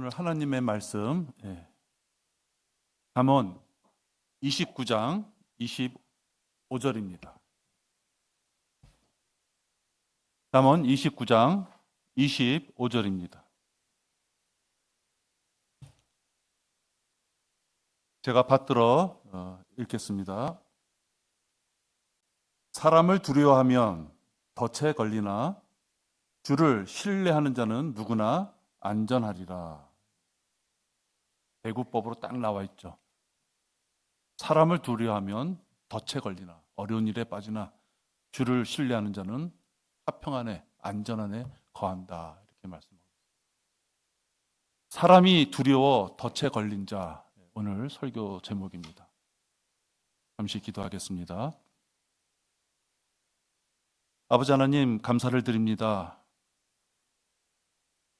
오늘 하나님의 말씀 잠언 29장 25절입니다. 잠언 29장 25절입니다. 제가 받들어 읽겠습니다. 사람을 두려워하면 덫에 걸리나 주를 신뢰하는 자는 누구나 안전하리라. 대구법으로 딱 나와 있죠. 사람을 두려워하면 덫에 걸리나 어려운 일에 빠지나 주를 신뢰하는 자는 화평 안에 안전 안에 거한다. 이렇게 말씀하고 있습니다. 사람이 두려워 덫에 걸린 자, 오늘 설교 제목입니다. 잠시 기도하겠습니다. 아버지 하나님, 감사를 드립니다.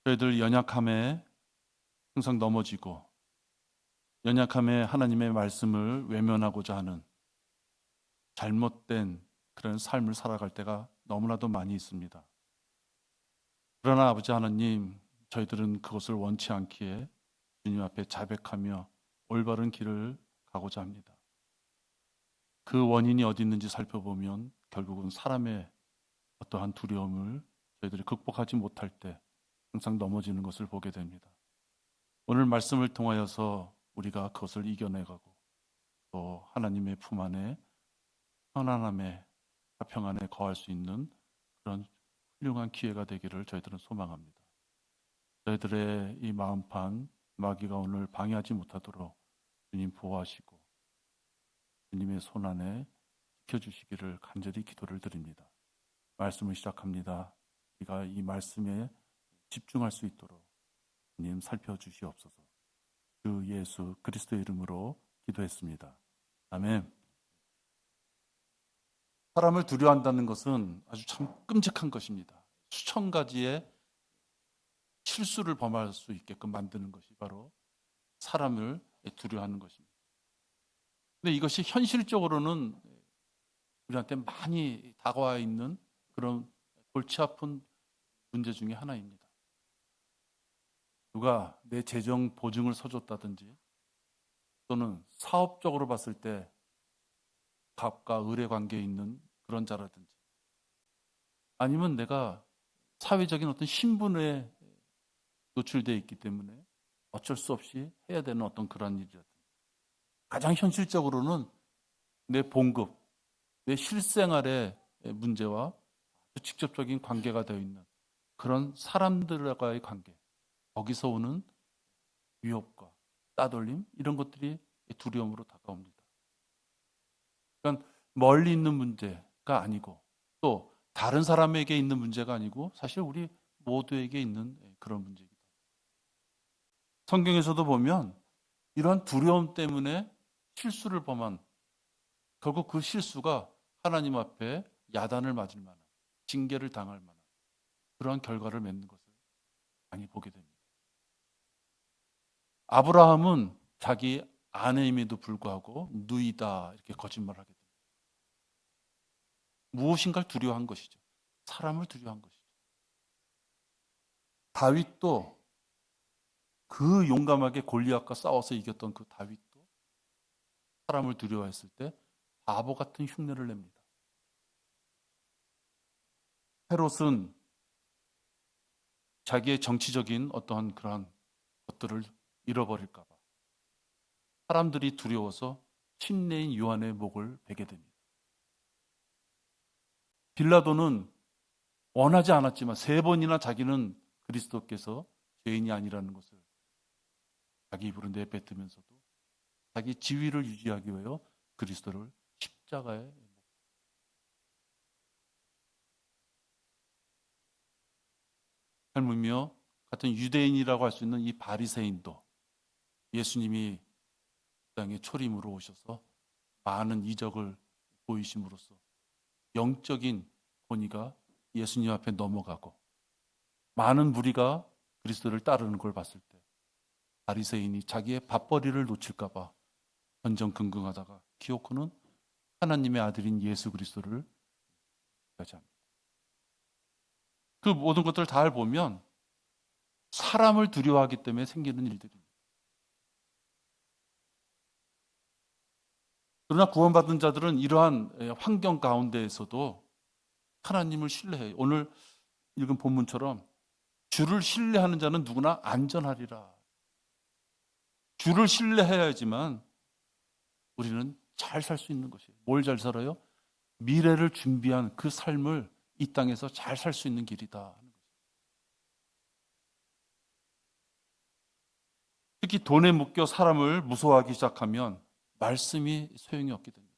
저희들 연약함에 항상 넘어지고 연약함에 하나님의 말씀을 외면하고자 하는 잘못된 그런 삶을 살아갈 때가 너무나도 많이 있습니다. 그러나 아버지 하나님, 저희들은 그것을 원치 않기에 주님 앞에 자백하며 올바른 길을 가고자 합니다. 그 원인이 어디 있는지 살펴보면 결국은 사람의 어떠한 두려움을 저희들이 극복하지 못할 때 항상 넘어지는 것을 보게 됩니다. 오늘 말씀을 통하여서 우리가 그것을 이겨내가고 또 하나님의 품 안에 편안함에 화평 안에 거할 수 있는 그런 훌륭한 기회가 되기를 저희들은 소망합니다. 저희들의 이 마음판 마귀가 오늘 방해하지 못하도록 주님 보호하시고 주님의 손 안에 지켜주시기를 간절히 기도를 드립니다. 말씀을 시작합니다. 우리가 이 말씀에 집중할 수 있도록 주님 살펴주시옵소서. 주 예수 그리스도의 이름으로 기도했습니다. 아멘. 사람을 두려워한다는 것은 아주 참 끔찍한 것입니다. 수천 가지의 실수를 범할 수 있게끔 만드는 것이 바로 사람을 두려워하는 것입니다. 근데 이것이 현실적으로는 우리한테 많이 다가와 있는 그런 골치 아픈 문제 중에 하나입니다. 누가 내 재정 보증을 서줬다든지 또는 사업적으로 봤을 때 갑과 을의 관계에 있는 그런 자라든지 아니면 내가 사회적인 어떤 신분에 노출되어 있기 때문에 어쩔 수 없이 해야 되는 어떤 그런 일이라든지 가장 현실적으로는 내 봉급, 내 실생활의 문제와 직접적인 관계가 되어 있는 그런 사람들과의 관계, 거기서 오는 위협과 따돌림 이런 것들이 두려움으로 다가옵니다. 그러니까 멀리 있는 문제가 아니고 또 다른 사람에게 있는 문제가 아니고 사실 우리 모두에게 있는 그런 문제이기도 합니다. 성경에서도 보면 이러한 두려움 때문에 실수를 범한 결국 그 실수가 하나님 앞에 야단을 맞을 만한 징계를 당할 만한 그러한 결과를 맺는 것을 많이 보게 됩니다. 아브라함은 자기 아내임에도 불구하고 누이다 이렇게 거짓말을 하게 됩니다. 무엇인가를 두려워한 것이죠. 사람을 두려워한 것이죠. 다윗도 그 용감하게 골리앗과 싸워서 이겼던 그 다윗도 사람을 두려워했을 때 바보 같은 흉내를 냅니다. 헤롯은 자기의 정치적인 어떠한 그러한 것들을 잃어버릴까 봐 사람들이 두려워서 침례인 요한의 목을 베게 됩니다. 빌라도는 원하지 않았지만 3번이나 자기는 그리스도께서 죄인이 아니라는 것을 자기 입으로 내뱉으면서도 자기 지위를 유지하기 위하여 그리스도를 십자가에 삶으며 같은 유대인이라고 할 수 있는 이 바리새인도 예수님이 땅에 초림으로 오셔서 많은 이적을 보이심으로써 영적인 권위가 예수님 앞에 넘어가고 많은 무리가 그리스도를 따르는 걸 봤을 때 바리새인이 자기의 밥벌이를 놓칠까 봐 전전긍긍하다가 기어코는 하나님의 아들인 예수 그리스도를 가지합니다. 그 모든 것들을 다 보면 사람을 두려워하기 때문에 생기는 일들입니다. 그러나 구원받은 자들은 이러한 환경 가운데에서도 하나님을 신뢰해요. 오늘 읽은 본문처럼 주를 신뢰하는 자는 누구나 안전하리라. 주를 신뢰해야지만 우리는 잘 살 수 있는 것이에요. 뭘 잘 살아요? 미래를 준비한 그 삶을 이 땅에서 잘 살 수 있는 길이다. 특히 돈에 묶여 사람을 무서워하기 시작하면 말씀이 소용이 없게 됩니다.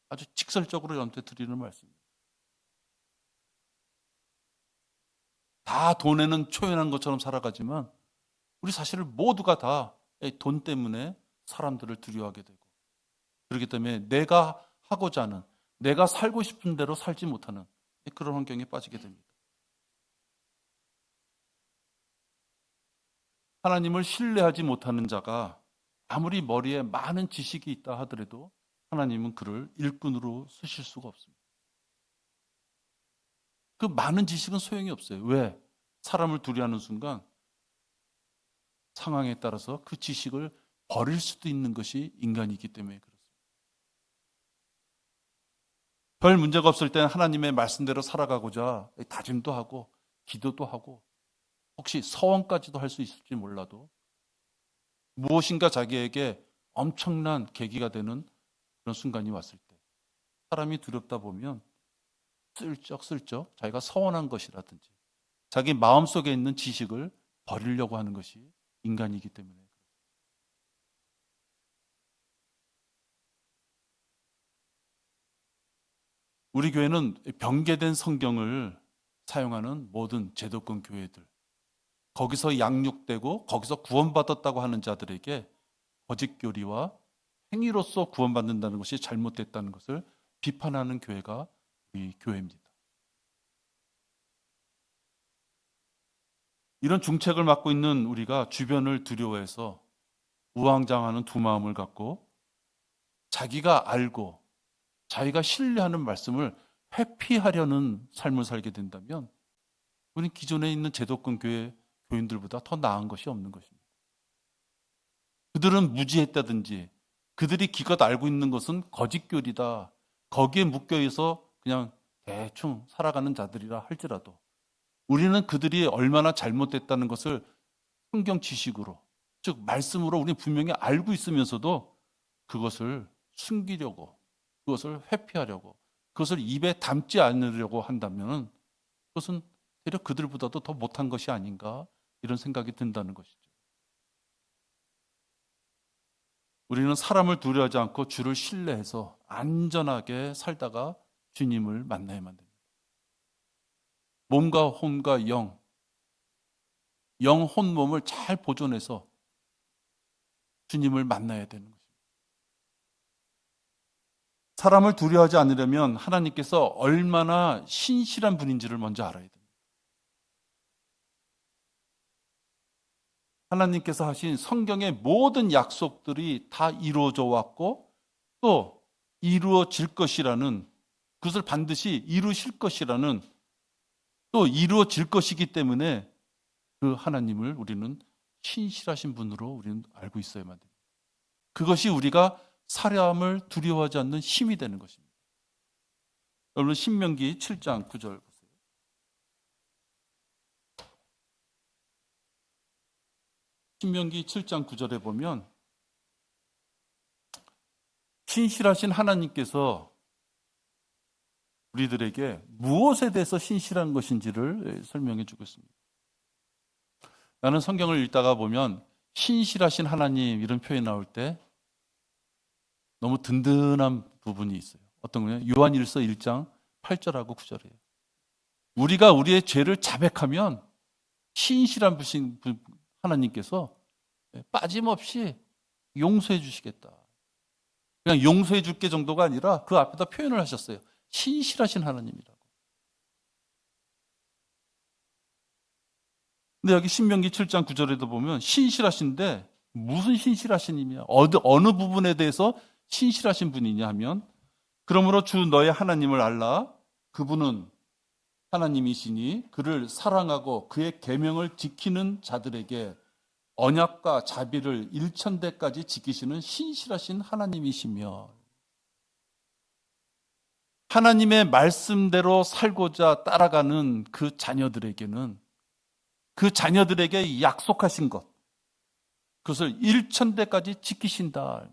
아주 직설적으로 연대 드리는 말씀입니다. 다 돈에는 초연한 것처럼 살아가지만 우리 사실 모두가 다 돈 때문에 사람들을 두려워하게 되고, 그렇기 때문에 내가 하고자 하는, 내가 살고 싶은 대로 살지 못하는 그런 환경에 빠지게 됩니다. 하나님을 신뢰하지 못하는 자가 아무리 머리에 많은 지식이 있다 하더라도 하나님은 그를 일꾼으로 쓰실 수가 없습니다. 그 많은 지식은 소용이 없어요. 왜? 사람을 두려워하는 순간 상황에 따라서 그 지식을 버릴 수도 있는 것이 인간이기 때문에 그렇습니다. 별 문제가 없을 때는 하나님의 말씀대로 살아가고자 다짐도 하고 기도도 하고 혹시 서원까지도 할 수 있을지 몰라도 무엇인가 자기에게 엄청난 계기가 되는 그런 순간이 왔을 때 사람이 두렵다 보면 슬쩍슬쩍 자기가 서원한 것이라든지 자기 마음속에 있는 지식을 버리려고 하는 것이 인간이기 때문에 그렇습니다. 우리 교회는 병개된 성경을 사용하는 모든 제도권 교회들, 거기서 양육되고 거기서 구원받았다고 하는 자들에게 거짓 교리와 행위로서 구원받는다는 것이 잘못됐다는 것을 비판하는 교회가 우리 교회입니다. 이런 중책을 맡고 있는 우리가 주변을 두려워해서 우왕좌왕하는 두 마음을 갖고 자기가 알고 자기가 신뢰하는 말씀을 회피하려는 삶을 살게 된다면 우리는 기존에 있는 제도권 교회 교인들보다 더 나은 것이 없는 것입니다. 그들은 무지했다든지 그들이 기껏 알고 있는 것은 거짓교리다, 거기에 묶여있어 그냥 대충 살아가는 자들이라 할지라도 우리는 그들이 얼마나 잘못됐다는 것을 성경 지식으로, 즉 말씀으로 우리는 분명히 알고 있으면서도 그것을 숨기려고, 그것을 회피하려고, 그것을 입에 담지 않으려고 한다면 그것은 되려 그들보다도 더 못한 것이 아닌가 이런 생각이 든다는 것이죠. 우리는 사람을 두려워하지 않고 주를 신뢰해서 안전하게 살다가 주님을 만나야만 됩니다. 몸과 혼과 영, 혼, 몸을 잘 보존해서 주님을 만나야 되는 것입니다. 사람을 두려워하지 않으려면 하나님께서 얼마나 신실한 분인지를 먼저 알아야 됩니다. 하나님께서 하신 성경의 모든 약속들이 다 이루어져 왔고 또 이루어질 것이라는, 그것을 반드시 이루실 것이라는, 또 이루어질 것이기 때문에 그 하나님을 우리는 신실하신 분으로 우리는 알고 있어야만 됩니다. 그것이 우리가 사람을 두려워하지 않는 힘이 되는 것입니다. 여러분 신명기 7장 9절 보세요. 신명기 7장 9절에 보면 신실하신 하나님께서 우리들에게 무엇에 대해서 신실한 것인지를 설명해 주고 있습니다. 나는 성경을 읽다가 보면 신실하신 하나님 이런 표현이 나올 때 너무 든든한 부분이 있어요. 어떤 거냐? 요한일서 1장 8절하고 9절이에요. 우리가 우리의 죄를 자백하면 신실한 분이신 하나님께서 빠짐없이 용서해 주시겠다. 그냥 용서해 줄게 정도가 아니라 그 앞에다 표현을 하셨어요. 신실하신 하나님이라고. 근데 여기 신명기 7장 9절에도 보면 신실하신데 무슨 신실하신 님이야? 어느 부분에 대해서 신실하신 분이냐 하면 그러므로 주 너의 하나님을 알라. 그분은 하나님이시니 그를 사랑하고 그의 계명을 지키는 자들에게 언약과 자비를 일천대까지 지키시는 신실하신 하나님이시며, 하나님의 말씀대로 살고자 따라가는 그 자녀들에게는 그 자녀들에게 약속하신 것, 그것을 일천대까지 지키신다.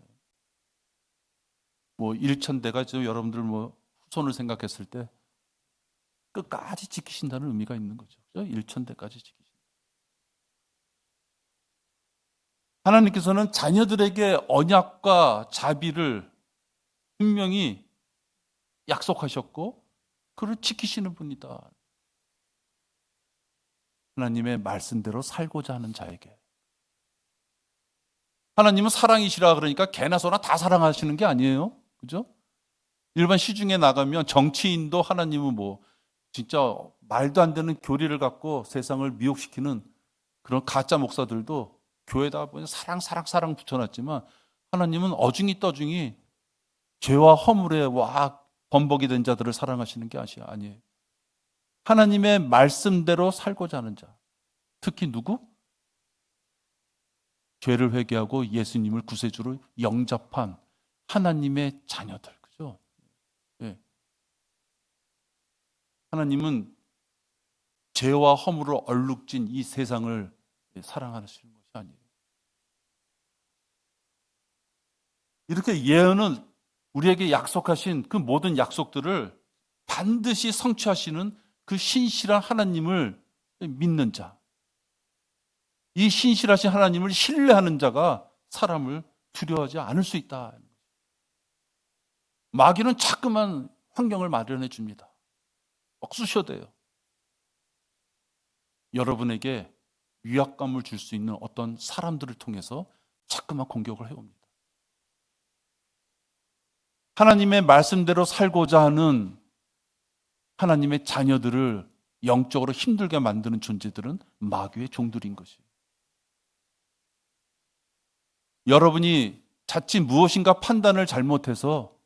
뭐 일천대가 여러분들 후손을 생각했을 때 끝까지 지키신다는 의미가 있는 거죠. 일천대까지 지키신다. 하나님께서는 자녀들에게 언약과 자비를 분명히 약속하셨고 그를 지키시는 분이다. 하나님의 말씀대로 살고자 하는 자에게. 하나님은 사랑이시라 그러니까 개나 소나 다 사랑하시는 게 아니에요. 그죠? 일반 시중에 나가면 정치인도 하나님은 진짜 말도 안 되는 교리를 갖고 세상을 미혹시키는 그런 가짜 목사들도 교회에다 사랑 붙여놨지만 하나님은 어중이 떠중이 죄와 허물에 범벅이 된 자들을 사랑하시는 게 아니에요. 하나님의 말씀대로 살고자 하는 자. 특히 누구? 죄를 회개하고 예수님을 구세주로 영접한 하나님의 자녀들. 그죠? 네. 하나님은 죄와 허물로 얼룩진 이 세상을 사랑하시는 것이 아니에요. 이렇게 예언은 우리에게 약속하신 그 모든 약속들을 반드시 성취하시는 그 신실한 하나님을 믿는 자. 이 신실하신 하나님을 신뢰하는 자가 사람을 두려워하지 않을 수 있다. 마귀는 자꾸만 환경을 마련해 줍니다. 막 쑤셔대요. 여러분에게 위압감을 줄 수 있는 어떤 사람들을 통해서 자꾸만 공격을 해옵니다. 하나님의 말씀대로 살고자 하는 하나님의 자녀들을 영적으로 힘들게 만드는 존재들은 마귀의 종들인 것이에요. 여러분이 자칫 무엇인가 판단을 잘못해서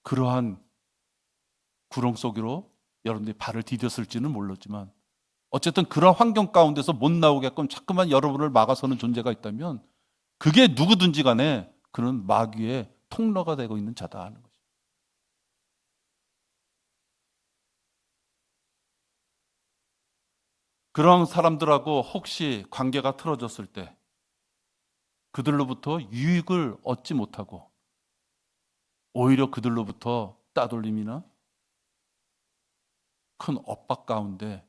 그러한 구렁 속으로 여러분들이 발을 디뎠을지는 몰랐지만 어쨌든 그런 환경 가운데서 못 나오게끔 자꾸만 여러분을 막아서는 존재가 있다면 그게 누구든지 간에 그는 마귀의 통로가 되고 있는 자다 하는 거죠. 그런 사람들하고 혹시 관계가 틀어졌을 때 그들로부터 유익을 얻지 못하고 오히려 그들로부터 따돌림이나 큰 엇박 가운데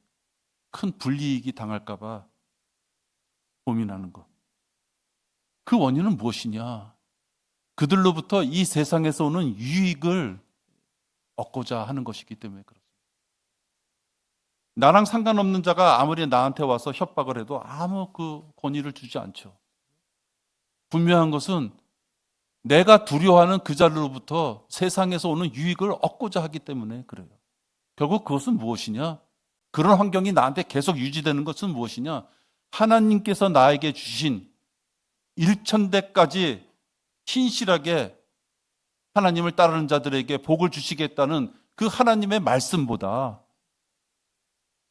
큰 불이익이 당할까 봐 고민하는 것. 그 원인은 무엇이냐? 그들로부터 이 세상에서 오는 유익을 얻고자 하는 것이기 때문에 그렇습니다. 나랑 상관없는 자가 아무리 나한테 와서 협박을 해도 아무 그 권위를 주지 않죠. 분명한 것은 내가 두려워하는 그 자로부터 세상에서 오는 유익을 얻고자 하기 때문에 그래요. 결국 그것은 무엇이냐? 그런 환경이 나한테 계속 유지되는 것은 무엇이냐? 하나님께서 나에게 주신 일천대까지 신실하게 하나님을 따르는 자들에게 복을 주시겠다는 그 하나님의 말씀보다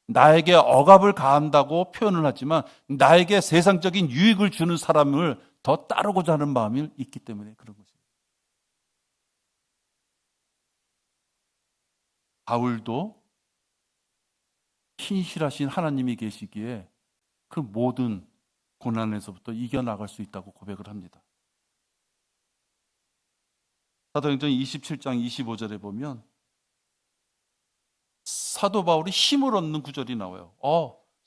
나에게 억압을 가한다고 표현을 하지만 나에게 세상적인 유익을 주는 사람을 더 따르고자 하는 마음이 있기 때문에 그런 것입니다. 바울도 신실하신 하나님이 계시기에 그 모든 고난에서부터 이겨나갈 수 있다고 고백을 합니다. 사도행전 27장 25절에 보면 사도 바울이 힘을 얻는 구절이 나와요.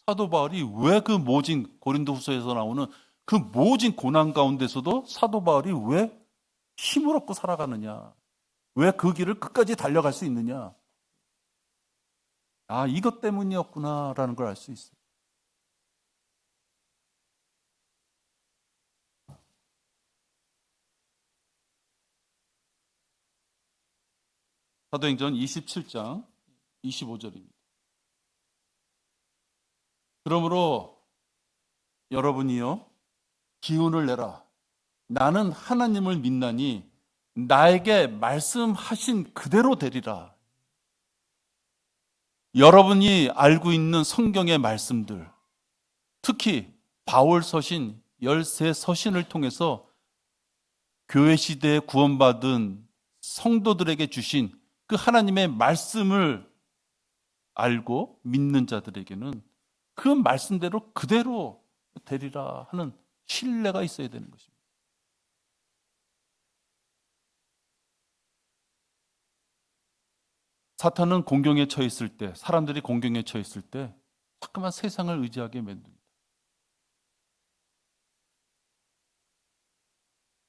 사도 바울이 왜 그 모진 고린도후서에서 나오는 그 모진 고난 가운데서도 사도 바울이 왜 힘을 얻고 살아가느냐? 왜 그 길을 끝까지 달려갈 수 있느냐? 이것 때문이었구나라는 걸 알 수 있어요. 사도행전 27장 25절입니다. 그러므로 여러분이요 기운을 내라. 나는 하나님을 믿나니 나에게 말씀하신 그대로 되리라. 여러분이 알고 있는 성경의 말씀들, 특히 바울 서신 13서신을 통해서 교회 시대에 구원받은 성도들에게 주신 그 하나님의 말씀을 알고 믿는 자들에게는 그 말씀대로 그대로 되리라 하는 신뢰가 있어야 되는 것입니다. 사탄은 공경에 처해 있을 때, 사람들이 공경에 처해 있을 때 자꾸만 세상을 의지하게 만듭니다.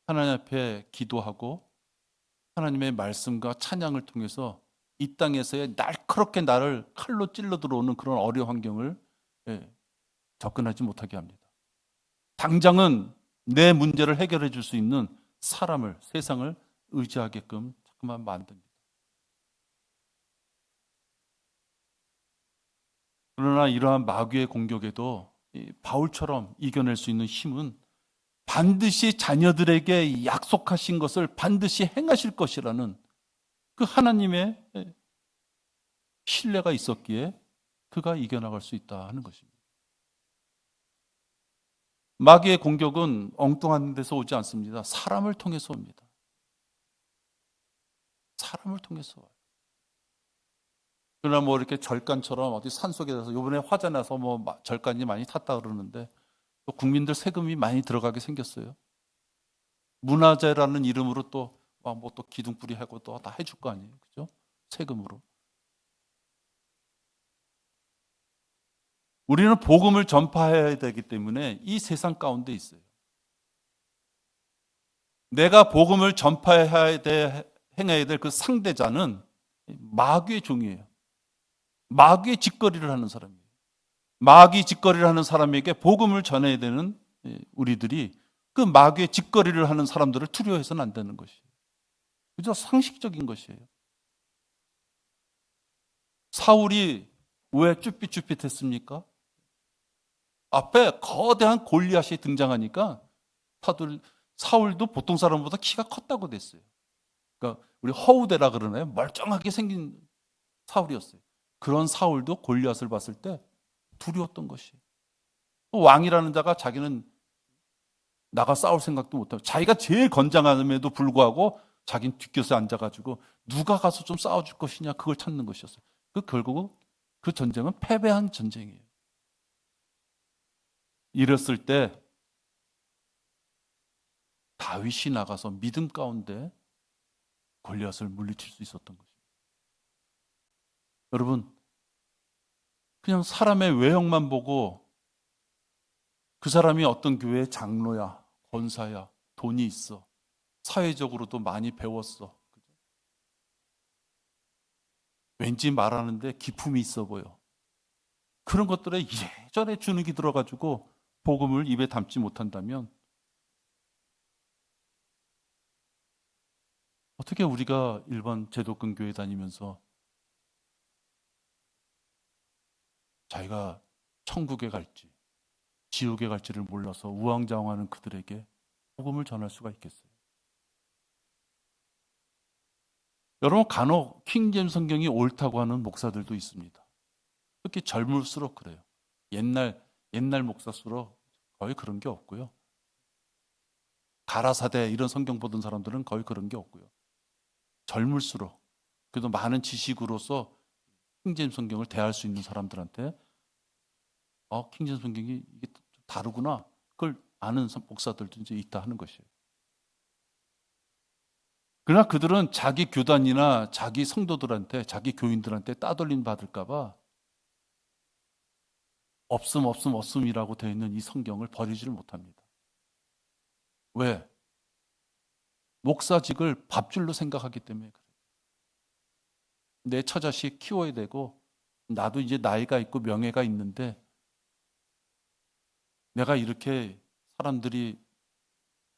하나님 앞에 기도하고 하나님의 말씀과 찬양을 통해서 이 땅에서의 날카롭게 나를 칼로 찔러 들어오는 그런 어려운 환경을 접근하지 못하게 합니다. 당장은 내 문제를 해결해 줄 수 있는 사람을, 세상을 의지하게끔 자꾸만 만듭니다. 그러나 이러한 마귀의 공격에도 바울처럼 이겨낼 수 있는 힘은 반드시 자녀들에게 약속하신 것을 반드시 행하실 것이라는 그 하나님의 신뢰가 있었기에 그가 이겨나갈 수 있다 하는 것입니다. 마귀의 공격은 엉뚱한 데서 오지 않습니다. 사람을 통해서 옵니다. 사람을 통해서 와요. 그러나 이렇게 절간처럼 어디 산속에 가서 이번에 화재 나서 절간이 많이 탔다 그러는데 또 국민들 세금이 많이 들어가게 생겼어요. 문화재라는 이름으로 또 기둥뿌리 하고 또 다 해줄 거 아니에요. 그죠? 세금으로. 우리는 복음을 전파해야 되기 때문에 이 세상 가운데 있어요. 내가 복음을 전파해야 돼, 행해야 될 그 상대자는 마귀의 종이에요. 마귀의 짓거리를 하는 사람이에요. 마귀 짓거리를 하는 사람에게 복음을 전해야 되는 우리들이 그 마귀의 짓거리를 하는 사람들을 두려워해서는 안 되는 것이에요. 그저 상식적인 것이에요. 사울이 왜 쭈삣쭈삣했습니까? 앞에 거대한 골리앗이 등장하니까 사울도 보통 사람보다 키가 컸다고 됐어요. 그러니까 우리 허우대라 그러나요? 멀쩡하게 생긴 사울이었어요. 그런 사울도 골리앗을 봤을 때 두려웠던 것이에요. 왕이라는 자가 자기는 나가 싸울 생각도 못하고 자기가 제일 건장함에도 불구하고 자기는 뒷곁에 앉아가지고 누가 가서 좀 싸워줄 것이냐 그걸 찾는 것이었어요. 결국 그 전쟁은 패배한 전쟁이에요. 이랬을 때 다윗이 나가서 믿음 가운데 골리앗을 물리칠 수 있었던 것입니다. 여러분, 그냥 사람의 외형만 보고 그 사람이 어떤 교회의 장로야, 권사야, 돈이 있어, 사회적으로도 많이 배웠어, 왠지 말하는데 기품이 있어 보여. 그런 것들에 이래저래 주눅이 들어가지고 복음을 입에 담지 못한다면 어떻게 우리가 일반 제도권 교회 다니면서 자기가 천국에 갈지 지옥에 갈지를 몰라서 우왕좌왕하는 그들에게 복음을 전할 수가 있겠어요? 여러분, 간혹 킹제임스 성경이 옳다고 하는 목사들도 있습니다. 특히 젊을수록 그래요. 옛날 목사수록 거의 그런 게 없고요. 가라사대 이런 성경 보던 사람들은 거의 그런 게 없고요. 젊을수록 그래도 많은 지식으로서 킹제임스 성경을 대할 수 있는 사람들한테 킹제임스 성경이 이게 다르구나 그걸 아는 목사들도 이제 있다 하는 것이에요. 그러나 그들은 자기 교단이나 자기 성도들한테, 자기 교인들한테 따돌림 받을까 봐 없음이라고 되어 있는 이 성경을 버리지를 못합니다. 왜? 목사직을 밥줄로 생각하기 때문에 그래요. 내 처자식 키워야 되고 나도 이제 나이가 있고 명예가 있는데 내가 이렇게 사람들이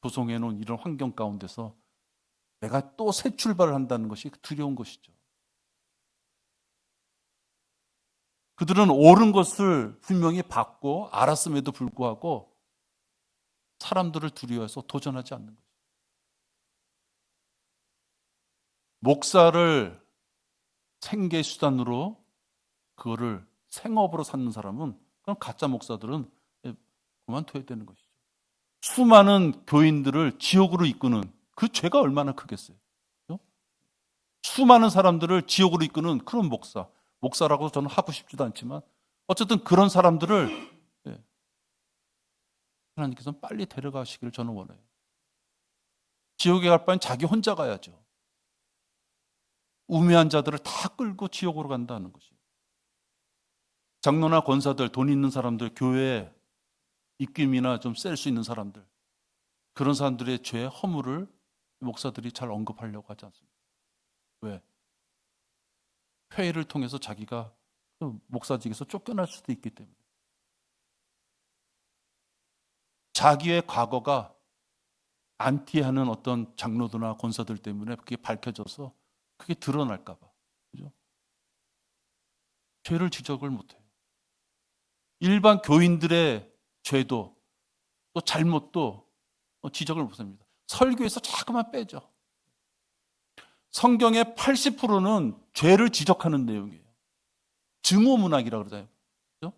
조성해 놓은 이런 환경 가운데서 내가 또 새 출발을 한다는 것이 두려운 것이죠. 그들은 옳은 것을 분명히 받고 알았음에도 불구하고 사람들을 두려워해서 도전하지 않는 거죠. 목사를 생계 수단으로 그거를 생업으로 삼는 사람은, 그럼 가짜 목사들은 그만둬야 되는 것이죠. 수많은 교인들을 지옥으로 이끄는 그 죄가 얼마나 크겠어요. 그렇죠? 수많은 사람들을 지옥으로 이끄는 그런 목사라고 저는 하고 싶지도 않지만 어쨌든 그런 사람들을 하나님께서는 빨리 데려가시기를 저는 원해요. 지옥에 갈 바엔 자기 혼자 가야죠. 우매한 자들을 다 끌고 지옥으로 간다는 것이에요. 장로나 권사들, 돈 있는 사람들, 교회에 입김이나 좀 셀 수 있는 사람들, 그런 사람들의 죄, 허물을 목사들이 잘 언급하려고 하지 않습니다. 왜? 회의를 통해서 자기가 목사직에서 쫓겨날 수도 있기 때문에. 자기의 과거가 안티하는 어떤 장로들이나 권사들 때문에 그게 밝혀져서 그게 드러날까 봐. 그죠? 죄를 지적을 못해요. 일반 교인들의 죄도 또 잘못도 지적을 못합니다. 설교에서 자꾸만 빼죠. 성경의 80%는 죄를 지적하는 내용이에요. 증오문학이라고 그러잖아요. 그렇죠?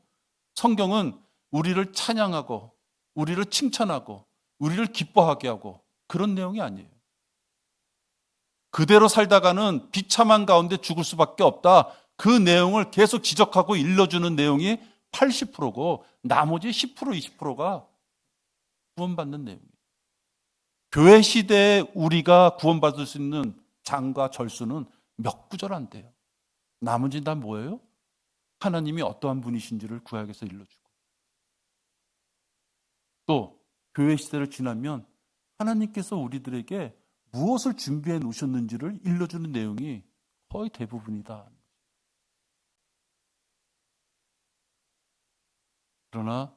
성경은 우리를 찬양하고 우리를 칭찬하고 우리를 기뻐하게 하고 그런 내용이 아니에요. 그대로 살다가는 비참한 가운데 죽을 수밖에 없다. 그 내용을 계속 지적하고 일러주는 내용이 80%고 나머지 10%, 20%가 구원받는 내용이에요. 교회 시대에 우리가 구원받을 수 있는 장과 절수는 몇 구절 안 돼요. 나머지 다 뭐예요? 하나님이 어떠한 분이신지를 구약에서 일러주고, 또 교회 시대를 지나면 하나님께서 우리들에게 무엇을 준비해 놓으셨는지를 일러주는 내용이 거의 대부분이다. 그러나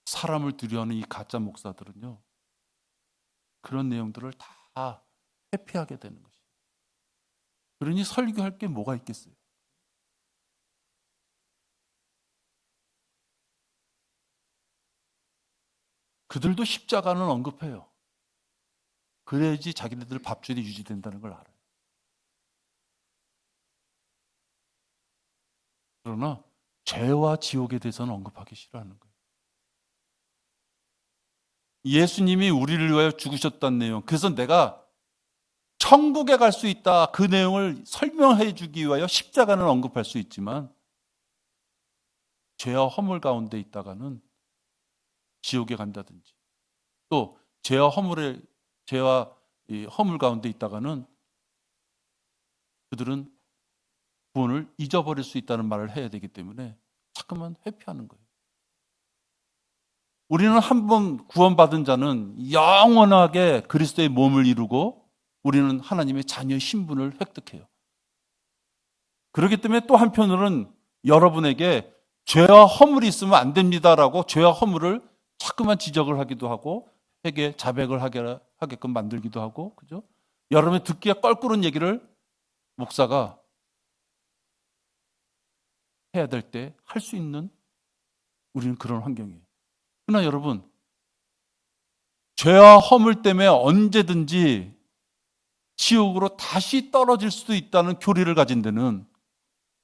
사람을 두려워하는 이 가짜 목사들은요, 그런 내용들을 다 회피하게 되는 것이에요. 그러니 설교할 게 뭐가 있겠어요? 그들도 십자가는 언급해요. 그래야지 자기네들 밥줄이 유지된다는 걸 알아요. 그러나 죄와 지옥에 대해서는 언급하기 싫어하는 거예요. 예수님이 우리를 위하여 죽으셨다는 내용, 그래서 내가 천국에 갈 수 있다, 그 내용을 설명해 주기 위하여 십자가는 언급할 수 있지만 죄와 허물 가운데 있다가는 지옥에 간다든지, 또 죄와 이 허물 가운데 있다가는 그들은 구원을 잊어버릴 수 있다는 말을 해야 되기 때문에 자꾸만 회피하는 거예요. 우리는 한 번 구원받은 자는 영원하게 그리스도의 몸을 이루고 우리는 하나님의 자녀의 신분을 획득해요. 그렇기 때문에 또 한편으로는 여러분에게 죄와 허물이 있으면 안 됩니다라고 죄와 허물을 자꾸만 지적을 하기도 하고 회개, 자백을 하게끔 만들기도 하고, 그죠? 여러분이 듣기가 껄끄러운 얘기를 목사가 해야 될 때 할 수 있는 우리는 그런 환경이에요. 그러나 여러분, 죄와 허물 때문에 언제든지 지옥으로 다시 떨어질 수도 있다는 교리를 가진 데는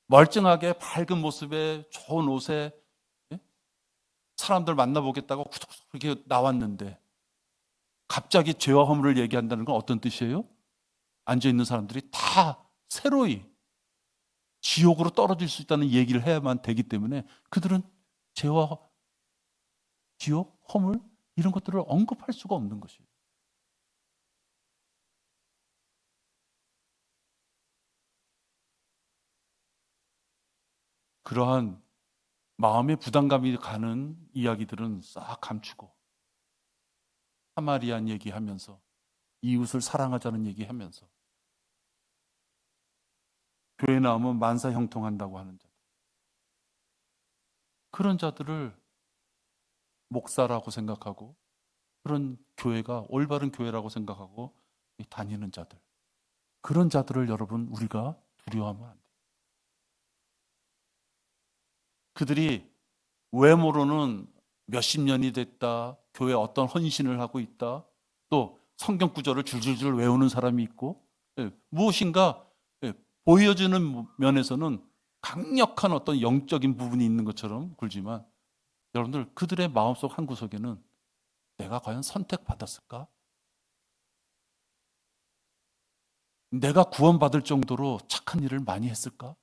멀쩡하게 밝은 모습에 좋은 옷에 사람들 만나보겠다고 구석구석 그렇게 나왔는데 갑자기 죄와 허물을 얘기한다는 건 어떤 뜻이에요? 앉아있는 사람들이 다 새로이 지옥으로 떨어질 수 있다는 얘기를 해야만 되기 때문에 그들은 죄와 지옥, 허물 이런 것들을 언급할 수가 없는 것이에요. 그러한 마음의 부담감이 가는 이야기들은 싹 감추고 사마리안 얘기하면서 이웃을 사랑하자는 얘기하면서 교회 나오면 만사 형통한다고 하는 자들, 그런 자들을 목사라고 생각하고 그런 교회가 올바른 교회라고 생각하고 다니는 자들, 그런 자들을 여러분 우리가 두려워하면 안 돼요. 그들이 외모로는 몇십 년이 됐다, 교회에 어떤 헌신을 하고 있다, 또 성경 구절을 줄줄줄 외우는 사람이 있고, 무엇인가 보여주는 면에서는 강력한 어떤 영적인 부분이 있는 것처럼 굴지만 여러분들 그들의 마음속 한구석에는 내가 과연 선택받았을까? 내가 구원받을 정도로 착한 일을 많이 했을까?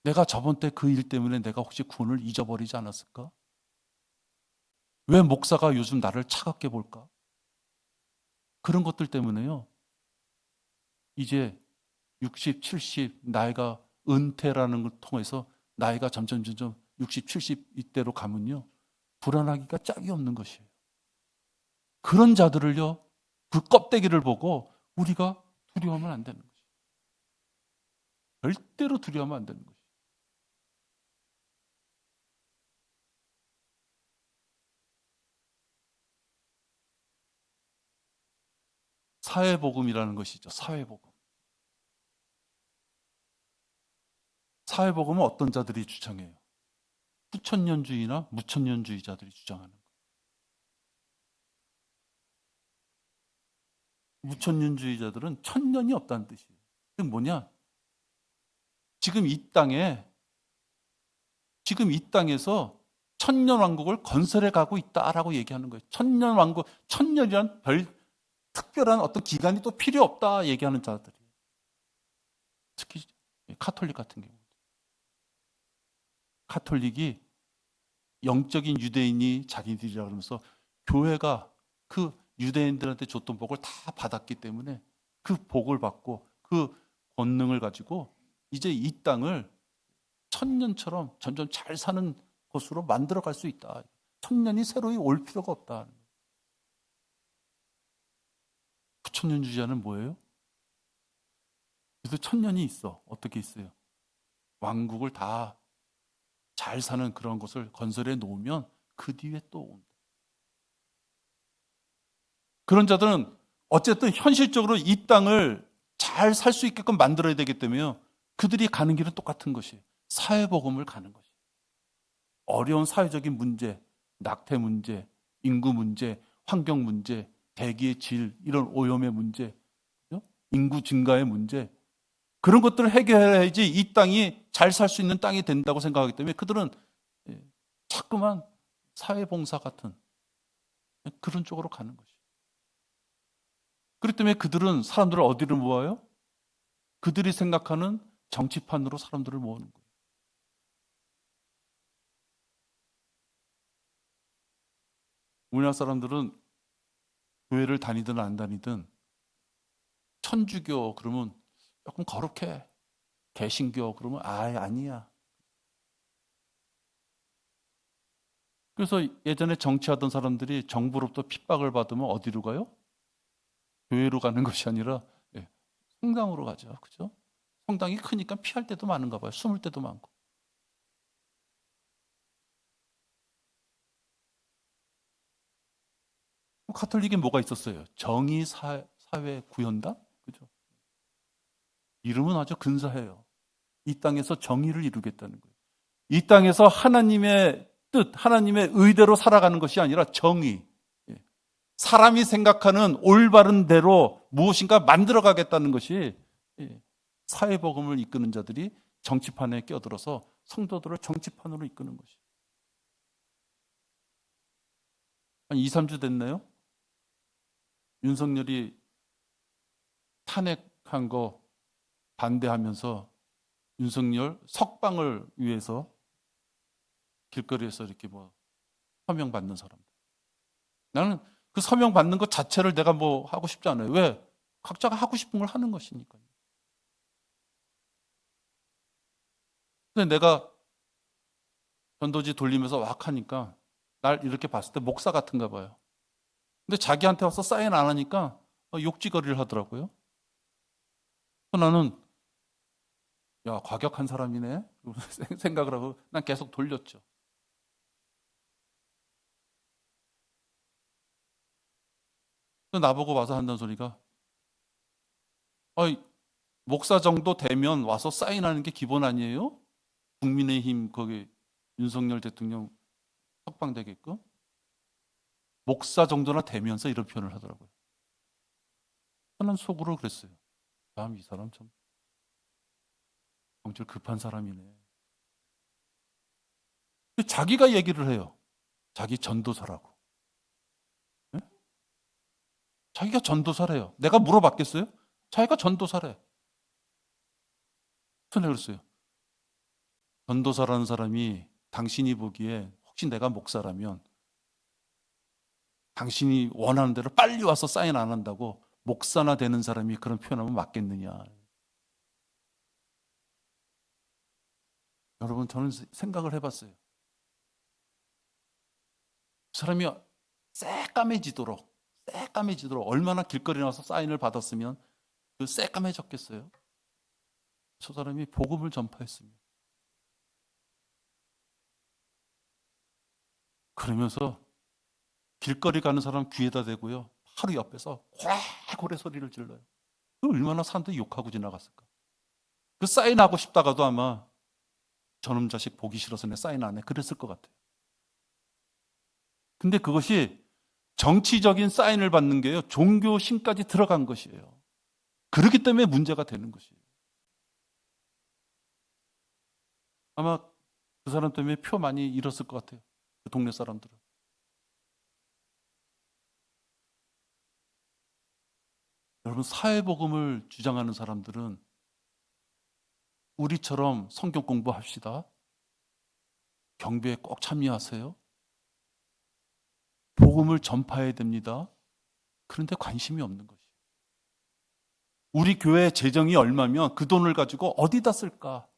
내가 저번 때 그 일 때문에 내가 혹시 구원을 잊어버리지 않았을까? 왜 목사가 요즘 나를 차갑게 볼까? 그런 것들 때문에요. 이제 60, 70 나이가 은퇴라는 걸 통해서 나이가 점점 60, 70 이때로 가면요. 불안하기가 짝이 없는 것이에요. 그런 자들을요. 그 껍데기를 보고 우리가 두려워하면 안 되는 것이에요. 절대로 두려워하면 안 되는 것이에요. 사회복음이라는 것이죠. 사회복음. 사회복음은 어떤 자들이 주장해요? 후천년주의나 무천년주의자들이 주장하는 거예요. 무천년주의자들은 천년이 없다는 뜻이에요. 즉 뭐냐? 지금 이 땅에서 천년 왕국을 건설해 가고 있다라고 얘기하는 거예요. 천년 왕국, 천년이란 별 특별한 어떤 기간이 또 필요 없다 얘기하는 자들이에요. 특히 카톨릭 같은 경우. 카톨릭이 영적인 유대인이 자기들이라 그러면서 교회가 그 유대인들한테 줬던 복을 다 받았기 때문에 그 복을 받고 그 권능을 가지고 이제 이 땅을 천년처럼 점점 잘 사는 곳으로 만들어갈 수 있다. 천년이 새로이 올 필요가 없다. 부천년주의자는 뭐예요? 그래도 천년이 있어. 어떻게 있어요? 왕국을 다 잘 사는 그런 것을 건설해 놓으면 그 뒤에 또 온다. 그런 자들은 어쨌든 현실적으로 이 땅을 잘 살 수 있게끔 만들어야 되기 때문에 그들이 가는 길은 똑같은 것이에요. 사회복음을 가는 것이에요. 어려운 사회적인 문제, 낙태 문제, 인구 문제, 환경 문제, 대기의 질, 이런 오염의 문제, 인구 증가의 문제, 그런 것들을 해결해야지 이 땅이 잘 살 수 있는 땅이 된다고 생각하기 때문에 그들은 자꾸만 사회봉사 같은 그런 쪽으로 가는 것이에요. 그렇기 때문에 그들은 사람들을 어디로 모아요? 그들이 생각하는 정치판으로 사람들을 모으는 거예요. 우리나라 사람들은 교회를 다니든 안 다니든 천주교 그러면 조금 거룩해. 개신교 그러면 아니야. 그래서 예전에 정치하던 사람들이 정부로부터 핍박을 받으면 어디로 가요? 교회로 가는 것이 아니라 성당으로 가죠. 그죠? 성당이 크니까 피할 때도 많은가 봐요. 숨을 때도 많고. 카톨릭에 뭐가 있었어요? 정의 사회 구현당? 그죠? 이름은 아주 근사해요. 이 땅에서 정의를 이루겠다는 거예요. 이 땅에서 하나님의 뜻, 하나님의 의대로 살아가는 것이 아니라 정의. 사람이 생각하는 올바른 대로 무엇인가 만들어가겠다는 것이 사회복음을 이끄는 자들이 정치판에 끼어들어서 성도들을 정치판으로 이끄는 것이. 한 2, 3주 됐나요? 윤석열이 탄핵한 거 반대하면서 윤석열 석방을 위해서 길거리에서 이렇게 서명 받는 사람들. 나는 그 서명 받는 것 자체를 내가 하고 싶지 않아요. 왜? 각자가 하고 싶은 걸 하는 것이니까요. 근데 내가 전도지 돌리면서 왁 하니까 날 이렇게 봤을 때 목사 같은가 봐요. 근데 자기한테 와서 사인 안 하니까 욕지거리를 하더라고요. 나는 야, 과격한 사람이네. 생각을 하고 난 계속 돌렸죠. 나보고 와서 한다는 소리가 목사 정도 되면 와서 사인하는 게 기본 아니에요? 국민의힘 거기 윤석열 대통령 석방되게끔 목사 정도나 되면서 이런 표현을 하더라고요. 저는 속으로 그랬어요. 이 사람 참. 성질 급한 사람이네. 자기가 얘기를 해요. 자기 전도사라고. 네? 자기가 전도사래요. 내가 물어봤겠어요? 자기가 전도사래. 전에 그랬어요. 전도사라는 사람이 당신이 보기에 혹시 내가 목사라면 당신이 원하는 대로 빨리 와서 사인 안 한다고 목사나 되는 사람이 그런 표현하면 맞겠느냐. 여러분, 저는 생각을 해봤어요. 그 사람이 새까매지도록 얼마나 길거리 나와서 사인을 받았으면 그 새까매졌겠어요. 저 사람이 복음을 전파했습니다. 그러면서 길거리 가는 사람 귀에다 대고요, 바로 옆에서 고래고래 소리를 질러요. 얼마나 사람들이 욕하고 지나갔을까. 그 사인하고 싶다가도 아마 저놈 자식 보기 싫어서 내 사인 안 해, 그랬을 것 같아요. 근데 그것이 정치적인 사인을 받는 게요, 종교심까지 들어간 것이에요. 그렇기 때문에 문제가 되는 것이에요. 아마 그 사람 때문에 표 많이 잃었을 것 같아요. 그 동네 사람들은. 여러분, 사회복음을 주장하는 사람들은 우리처럼 성경 공부합시다. 경배에 꼭 참여하세요. 복음을 전파해야 됩니다. 그런데 관심이 없는 것이에요. 우리 교회 재정이 얼마면 그 돈을 가지고 어디다 쓸까?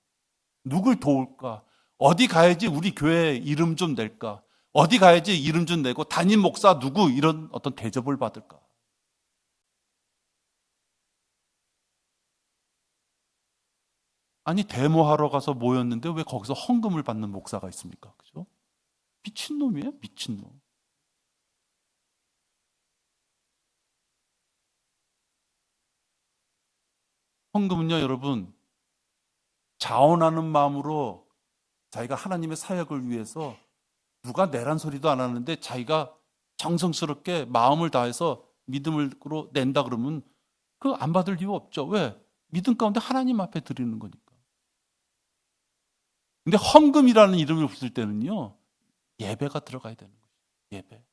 누굴 도울까? 어디 가야지 우리 교회 이름 좀 낼까? 어디 가야지 이름 좀 내고 담임 목사 누구 이런 어떤 대접을 받을까? 아니, 데모하러 가서 모였는데 왜 거기서 헌금을 받는 목사가 있습니까? 그죠? 미친놈이에요, 미친놈. 헌금은요, 여러분, 자원하는 마음으로 자기가 하나님의 사역을 위해서 누가 내란 소리도 안 하는데 자기가 정성스럽게 마음을 다해서 믿음으로 낸다 그러면 그거 안 받을 이유 없죠. 왜? 믿음 가운데 하나님 앞에 드리는 거니까. 근데 헌금이라는 이름을 붙일 때는요, 예배가 들어가야 되는 거죠. 예배.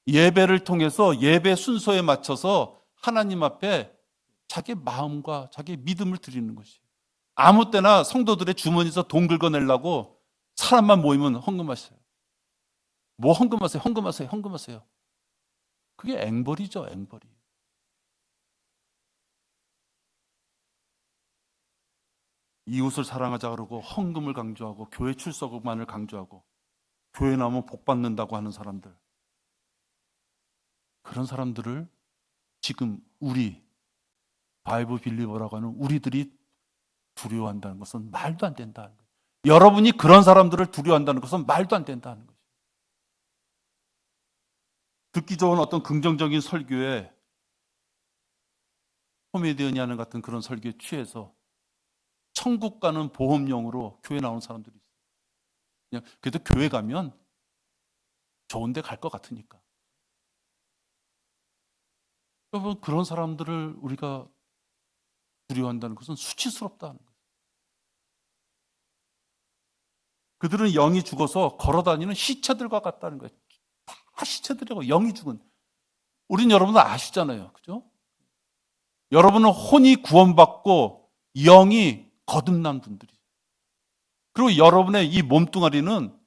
예배를 통해서 예배 순서에 맞춰서 하나님 앞에 자기 마음과 자기 믿음을 드리는 것이에요. 아무 때나 성도들의 주머니에서 돈 긁어내려고 사람만 모이면 헌금하세요. 뭐 헌금하세요? 헌금하세요? 헌금하세요. 그게 앵벌이죠, 앵벌이. 이웃을 사랑하자 그러고 헌금을 강조하고 교회 출석만을 강조하고 교회 나오면 복 받는다고 하는 사람들. 그런 사람들을 지금 우리 바이브 빌리버라고 하는 우리들이 두려워한다는 것은 말도 안 된다는 거예요. 여러분이 그런 사람들을 두려워한다는 것은 말도 안 된다는 거죠. 듣기 좋은 어떤 긍정적인 설교에 코미디언이 하는 같은 그런 설교에 취해서 천국 가는 보험용으로 교회 나오는 사람들이 있어요. 그냥 그래도 교회 가면 좋은 데 갈 것 같으니까. 여러분, 그런 사람들을 우리가 두려워한다는 것은 수치스럽다는 거예요. 그들은 영이 죽어서 걸어다니는 시체들과 같다는 거예요. 다 시체들이고 영이 죽은. 우린 여러분들 아시잖아요. 그죠? 여러분은 혼이 구원받고 영이 거듭난 분들이. 그리고 여러분의 이 몸뚱아리는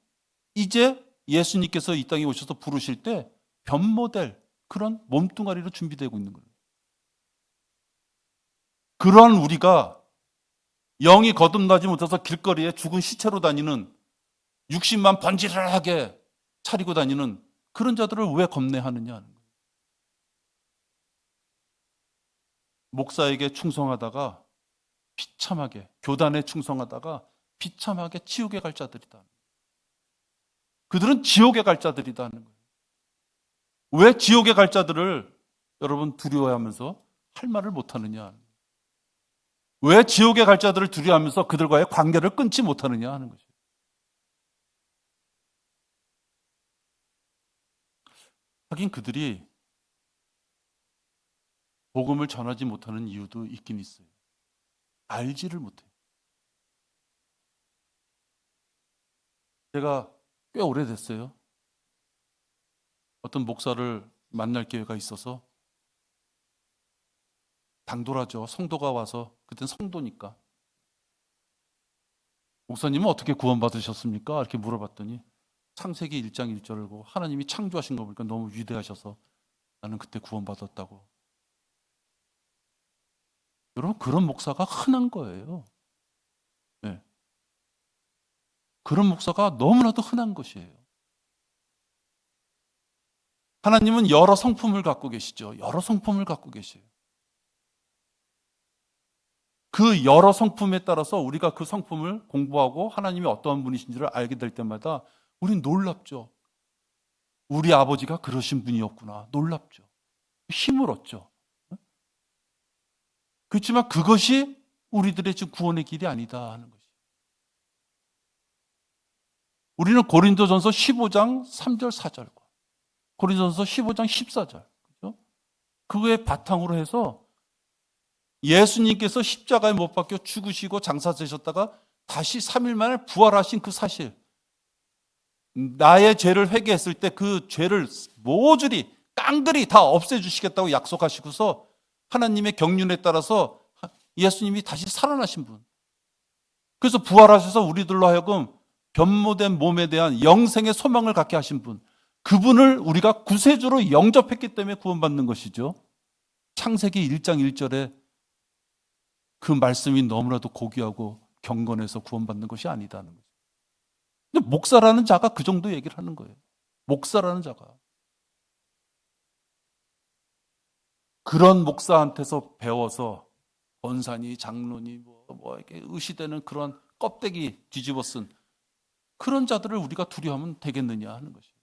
이제 예수님께서 이 땅에 오셔서 부르실 때 변모될 그런 몸뚱아리로 준비되고 있는 거예요. 그러한 우리가 영이 거듭나지 못해서 길거리에 죽은 시체로 다니는 60만 번지르르하게 차리고 다니는 그런 자들을 왜 겁내하느냐 하는 거예요. 목사에게 충성하다가 비참하게, 교단에 충성하다가 비참하게 지옥에 갈 자들이다. 그들은 지옥에 갈 자들이다 하는 거예요. 왜 지옥에 갈 자들을 여러분 두려워하면서 할 말을 못하느냐. 왜 지옥에 갈 자들을 두려워하면서 그들과의 관계를 끊지 못하느냐 하는 것이에요. 하긴 그들이 복음을 전하지 못하는 이유도 있긴 있어요. 알지를 못해요. 제가 꽤 오래됐어요. 어떤 목사를 만날 기회가 있어서 당돌하죠. 성도가 와서, 그땐 성도니까. 목사님은 어떻게 구원받으셨습니까? 이렇게 물어봤더니 창세기 1장 1절을 보고 하나님이 창조하신 거 보니까 너무 위대하셔서 나는 그때 구원받았다고. 여러분, 그런 목사가 흔한 거예요. 네. 그런 목사가 너무나도 흔한 것이에요. 하나님은 여러 성품을 갖고 계시죠. 여러 성품을 갖고 계세요. 그 여러 성품에 따라서 우리가 그 성품을 공부하고 하나님이 어떠한 분이신지를 알게 될 때마다 우린 놀랍죠. 우리 아버지가 그러신 분이었구나. 놀랍죠. 힘을 얻죠. 그렇지만 그것이 우리들의 지금 구원의 길이 아니다 하는 것이죠. 우리는 고린도전서 15장 3절 4절과 고린도전서 15장 14절, 그죠? 그거에 바탕으로 해서 예수님께서 십자가에 못 박혀 죽으시고 장사되셨다가 다시 3일 만에 부활하신 그 사실, 나의 죄를 회개했을 때 그 죄를 모조리 깡그리 다 없애주시겠다고 약속하시고서 하나님의 경륜에 따라서 예수님이 다시 살아나신 분, 그래서 부활하셔서 우리들로 하여금 변모된 몸에 대한 영생의 소망을 갖게 하신 분, 그분을 우리가 구세주로 영접했기 때문에 구원받는 것이죠. 창세기 1장 1절에 그 말씀이 너무나도 고귀하고 경건해서 구원받는 것이 아니다는 거죠. 근데 목사라는 자가 그 정도 얘기를 하는 거예요. 목사라는 자가. 그런 목사한테서 배워서 권사니 장로니 뭐 이렇게 의시되는 그런 껍데기 뒤집어 쓴 그런 자들을 우리가 두려워하면 되겠느냐 하는 것이에요.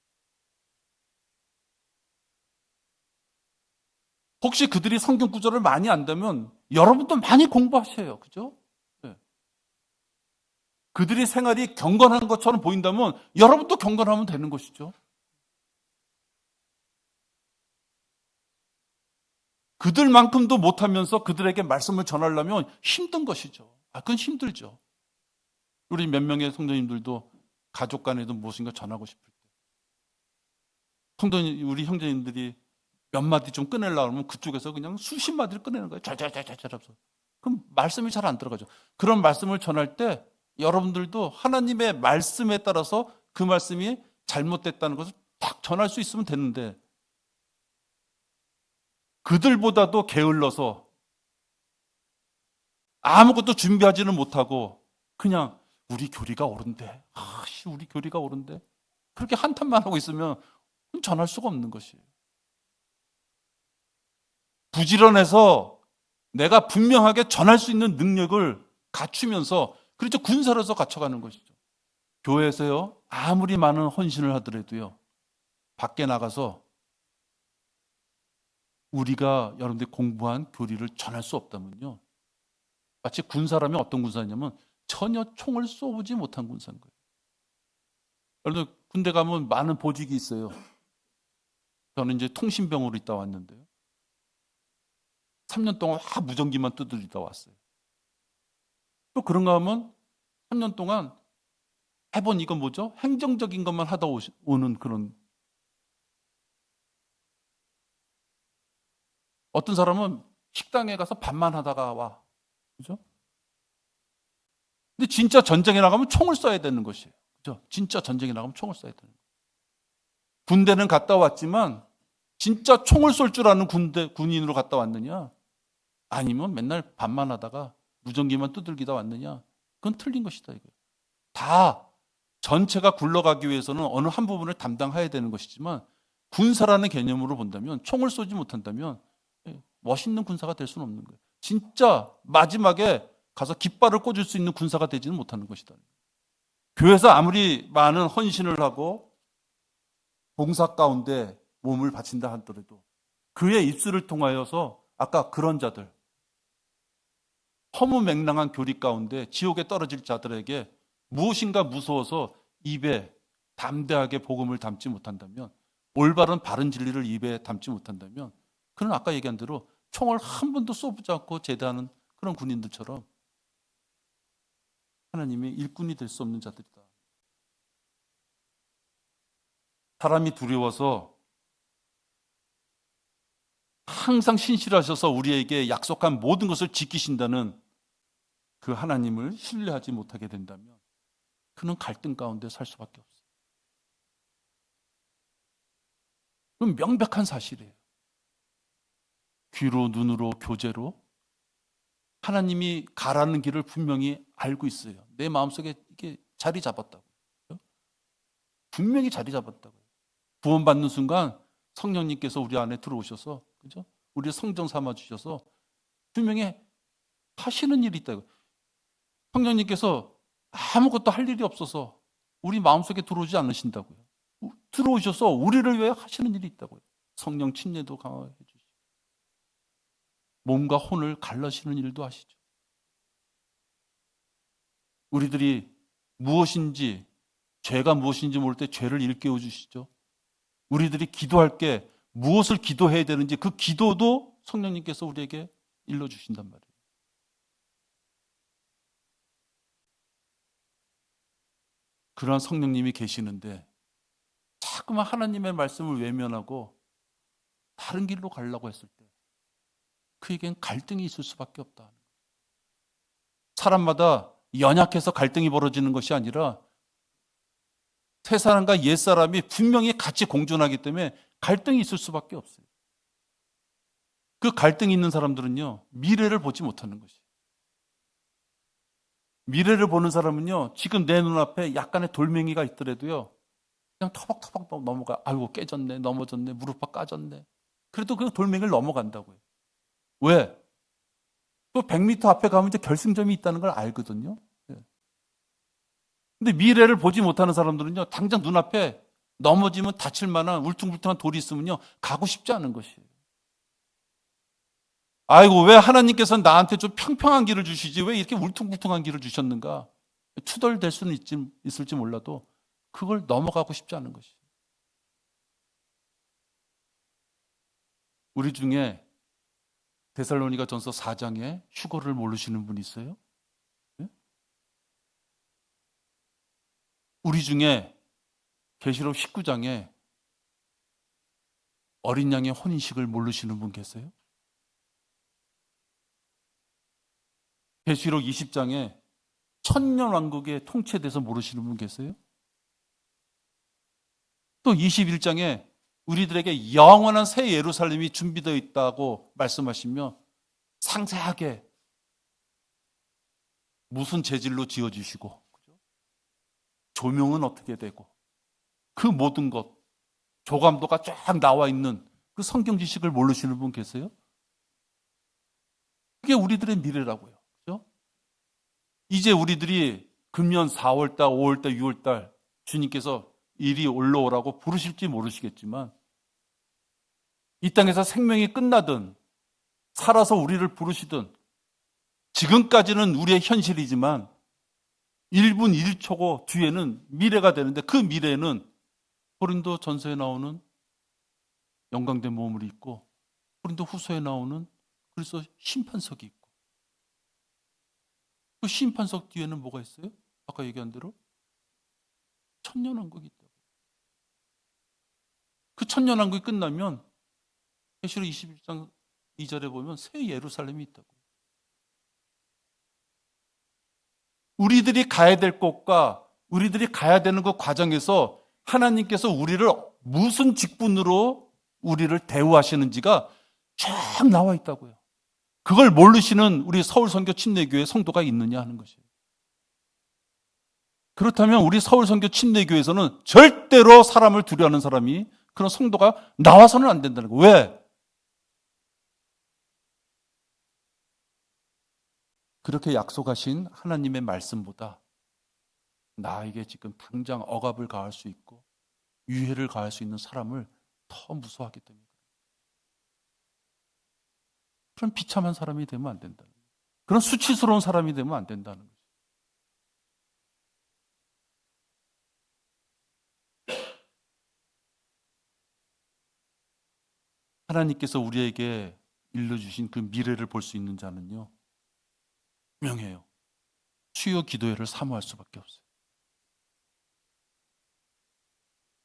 혹시 그들이 성경 구절을 많이 안다면 여러분도 많이 공부하셔요. 그죠? 네. 그들의 생활이 경건한 것처럼 보인다면 여러분도 경건하면 되는 것이죠. 그들만큼도 못하면서 그들에게 말씀을 전하려면 힘든 것이죠. 그건 힘들죠. 우리 몇 명의 성도님들도 가족 간에도 무엇인가 전하고 싶을 때 성도님, 우리 형제님들이 몇 마디 좀 꺼내려고 하면 그쪽에서 그냥 수십 마디를 꺼내는 거예요. 잘. 그럼 말씀이 잘 안 들어가죠. 그런 말씀을 전할 때 여러분들도 하나님의 말씀에 따라서 그 말씀이 잘못됐다는 것을 딱 전할 수 있으면 되는데, 그들보다도 게을러서 아무것도 준비하지는 못하고 그냥 우리 교리가 옳은데, 우리 교리가 옳은데, 그렇게 한탄만 하고 있으면 전할 수가 없는 것이에요. 부지런해서 내가 분명하게 전할 수 있는 능력을 갖추면서, 그렇죠, 군사로서 갖춰가는 것이죠. 교회에서요, 아무리 많은 헌신을 하더라도요, 밖에 나가서 우리가 여러분들이 공부한 교리를 전할 수 없다면요, 마치 군사라면 어떤 군사냐면 전혀 총을 쏘지 못한 군사인 거예요. 여러분, 군대 가면 많은 보직이 있어요. 저는 이제 통신병으로 있다 왔는데요, 3년 동안 무전기만 두드리다 왔어요. 또 그런가 하면 3년 동안 해본 이건 뭐죠? 행정적인 것만 하다 오는 그런. 어떤 사람은 식당에 가서 밥만 하다가 와. 그죠? 근데 진짜 전쟁에 나가면 총을 쏴야 되는 것이에요. 그죠? 진짜 전쟁에 나가면 총을 쏴야 되는 거예요. 군대는 갔다 왔지만 진짜 총을 쏠 줄 아는 군인으로 갔다 왔느냐? 아니면 맨날 밥만 하다가 무전기만 두들기다 왔느냐? 그건 틀린 것이다 이거예요. 다 전체가 굴러가기 위해서는 어느 한 부분을 담당해야 되는 것이지만, 군사라는 개념으로 본다면 총을 쏘지 못한다면 멋있는 군사가 될 수는 없는 거예요. 진짜 마지막에 가서 깃발을 꽂을 수 있는 군사가 되지는 못하는 것이다. 교회에서 아무리 많은 헌신을 하고 봉사 가운데 몸을 바친다 하더라도 그의 입술을 통하여서 아까 그런 자들, 허무맹랑한 교리 가운데 지옥에 떨어질 자들에게 무엇인가 무서워서 입에 담대하게 복음을 담지 못한다면, 올바른 바른 진리를 입에 담지 못한다면, 그는 아까 얘기한 대로 총을 한 번도 쏘지 않고 제대하는 그런 군인들처럼 하나님의 일꾼이 될 수 없는 자들이다. 사람이 두려워서 항상 신실하셔서 우리에게 약속한 모든 것을 지키신다는 그 하나님을 신뢰하지 못하게 된다면 그는 갈등 가운데 살 수밖에 없어요. 그건 명백한 사실이에요. 귀로, 눈으로, 교제로 하나님이 가라는 길을 분명히 알고 있어요. 내 마음속에 이게 자리 잡았다고. 분명히 자리 잡았다고요. 구원받는 순간 성령님께서 우리 안에 들어오셔서, 그죠? 우리 성전 삼아 주셔서 분명히 하시는 일이 있다고. 성령님께서 아무것도 할 일이 없어서 우리 마음속에 들어오지 않으신다고요. 들어오셔서 우리를 위해 하시는 일이 있다고요. 성령 침례도 강화해 주시고 몸과 혼을 갈라시는 일도 하시죠. 우리들이 무엇인지, 죄가 무엇인지 모를 때 죄를 일깨워 주시죠. 우리들이 기도할 게 무엇을 기도해야 되는지 그 기도도 성령님께서 우리에게 일러주신단 말이에요. 그러한 성령님이 계시는데 자꾸만 하나님의 말씀을 외면하고 다른 길로 가려고 했을 때 그에겐 갈등이 있을 수밖에 없다. 사람마다 연약해서 갈등이 벌어지는 것이 아니라 새 사람과 옛 사람이 분명히 같이 공존하기 때문에 갈등이 있을 수밖에 없어요. 그 갈등이 있는 사람들은요, 미래를 보지 못하는 것이에요. 미래를 보는 사람은요, 지금 내 눈앞에 약간의 돌멩이가 있더라도요, 그냥 터벅터벅 넘어가. 아이고, 깨졌네, 넘어졌네, 무릎 까졌네. 그래도 그 돌멩이를 넘어간다고요. 왜? 또 100m 앞에 가면 이제 결승점이 있다는 걸 알거든요. 근데 미래를 보지 못하는 사람들은요, 당장 눈앞에 넘어지면 다칠 만한 울퉁불퉁한 돌이 있으면요, 가고 싶지 않은 것이에요. 아이고, 왜 하나님께서는 나한테 좀 평평한 길을 주시지? 왜 이렇게 울퉁불퉁한 길을 주셨는가? 투덜댈 수는 있을지 몰라도 그걸 넘어가고 싶지 않은 것이에요. 우리 중에 데살로니가 전서 4장에 휴거를 모르시는 분이 있어요? 네? 우리 중에 계시록 19장에 어린 양의 혼인식을 모르시는 분 계세요? 계시록 20장에 천년왕국의 통치에 대해서 모르시는 분 계세요? 또 21장에 우리들에게 영원한 새 예루살렘이 준비되어 있다고 말씀하시며 상세하게 무슨 재질로 지어주시고 조명은 어떻게 되고 그 모든 것 조감도가 쫙 나와 있는 그 성경 지식을 모르시는 분 계세요? 그게 우리들의 미래라고요. 그죠? 이제 우리들이 금년 4월달, 5월달, 6월달 주님께서 이리 올라오라고 부르실지 모르시겠지만 이 땅에서 생명이 끝나든 살아서 우리를 부르시든 지금까지는 우리의 현실이지만 1분 1초고 뒤에는 미래가 되는데 그 미래에는 고린도 전서에 나오는 영광된 보물이 있고 고린도 후서에 나오는 그리스도 심판석이 있고 그 심판석 뒤에는 뭐가 있어요? 아까 얘기한 대로 천년왕국이 있다고. 그 천년왕국이 끝나면 계시록 21장 2절에 보면 새 예루살렘이 있다고. 우리들이 가야 될 곳과 우리들이 가야 되는 그 과정에서 하나님께서 우리를 무슨 직분으로 우리를 대우하시는지가 쫙 나와 있다고요. 그걸 모르시는 우리 서울선교 침례교회 성도가 있느냐 하는 것이에요. 그렇다면 우리 서울선교 침례교회에서는 절대로 사람을 두려워하는 사람이 그런 성도가 나와서는 안 된다는 거예요. 왜? 그렇게 약속하신 하나님의 말씀보다 나에게 지금 당장 억압을 가할 수 있고 유해를 가할 수 있는 사람을 더 무서워하기 때문에 그런 비참한 사람이 되면 안 된다는 거예요. 그런 수치스러운 사람이 되면 안 된다는 거예요. 하나님께서 우리에게 일러주신 그 미래를 볼 수 있는 자는요 분명해요. 수요 기도회를 사모할 수밖에 없어요.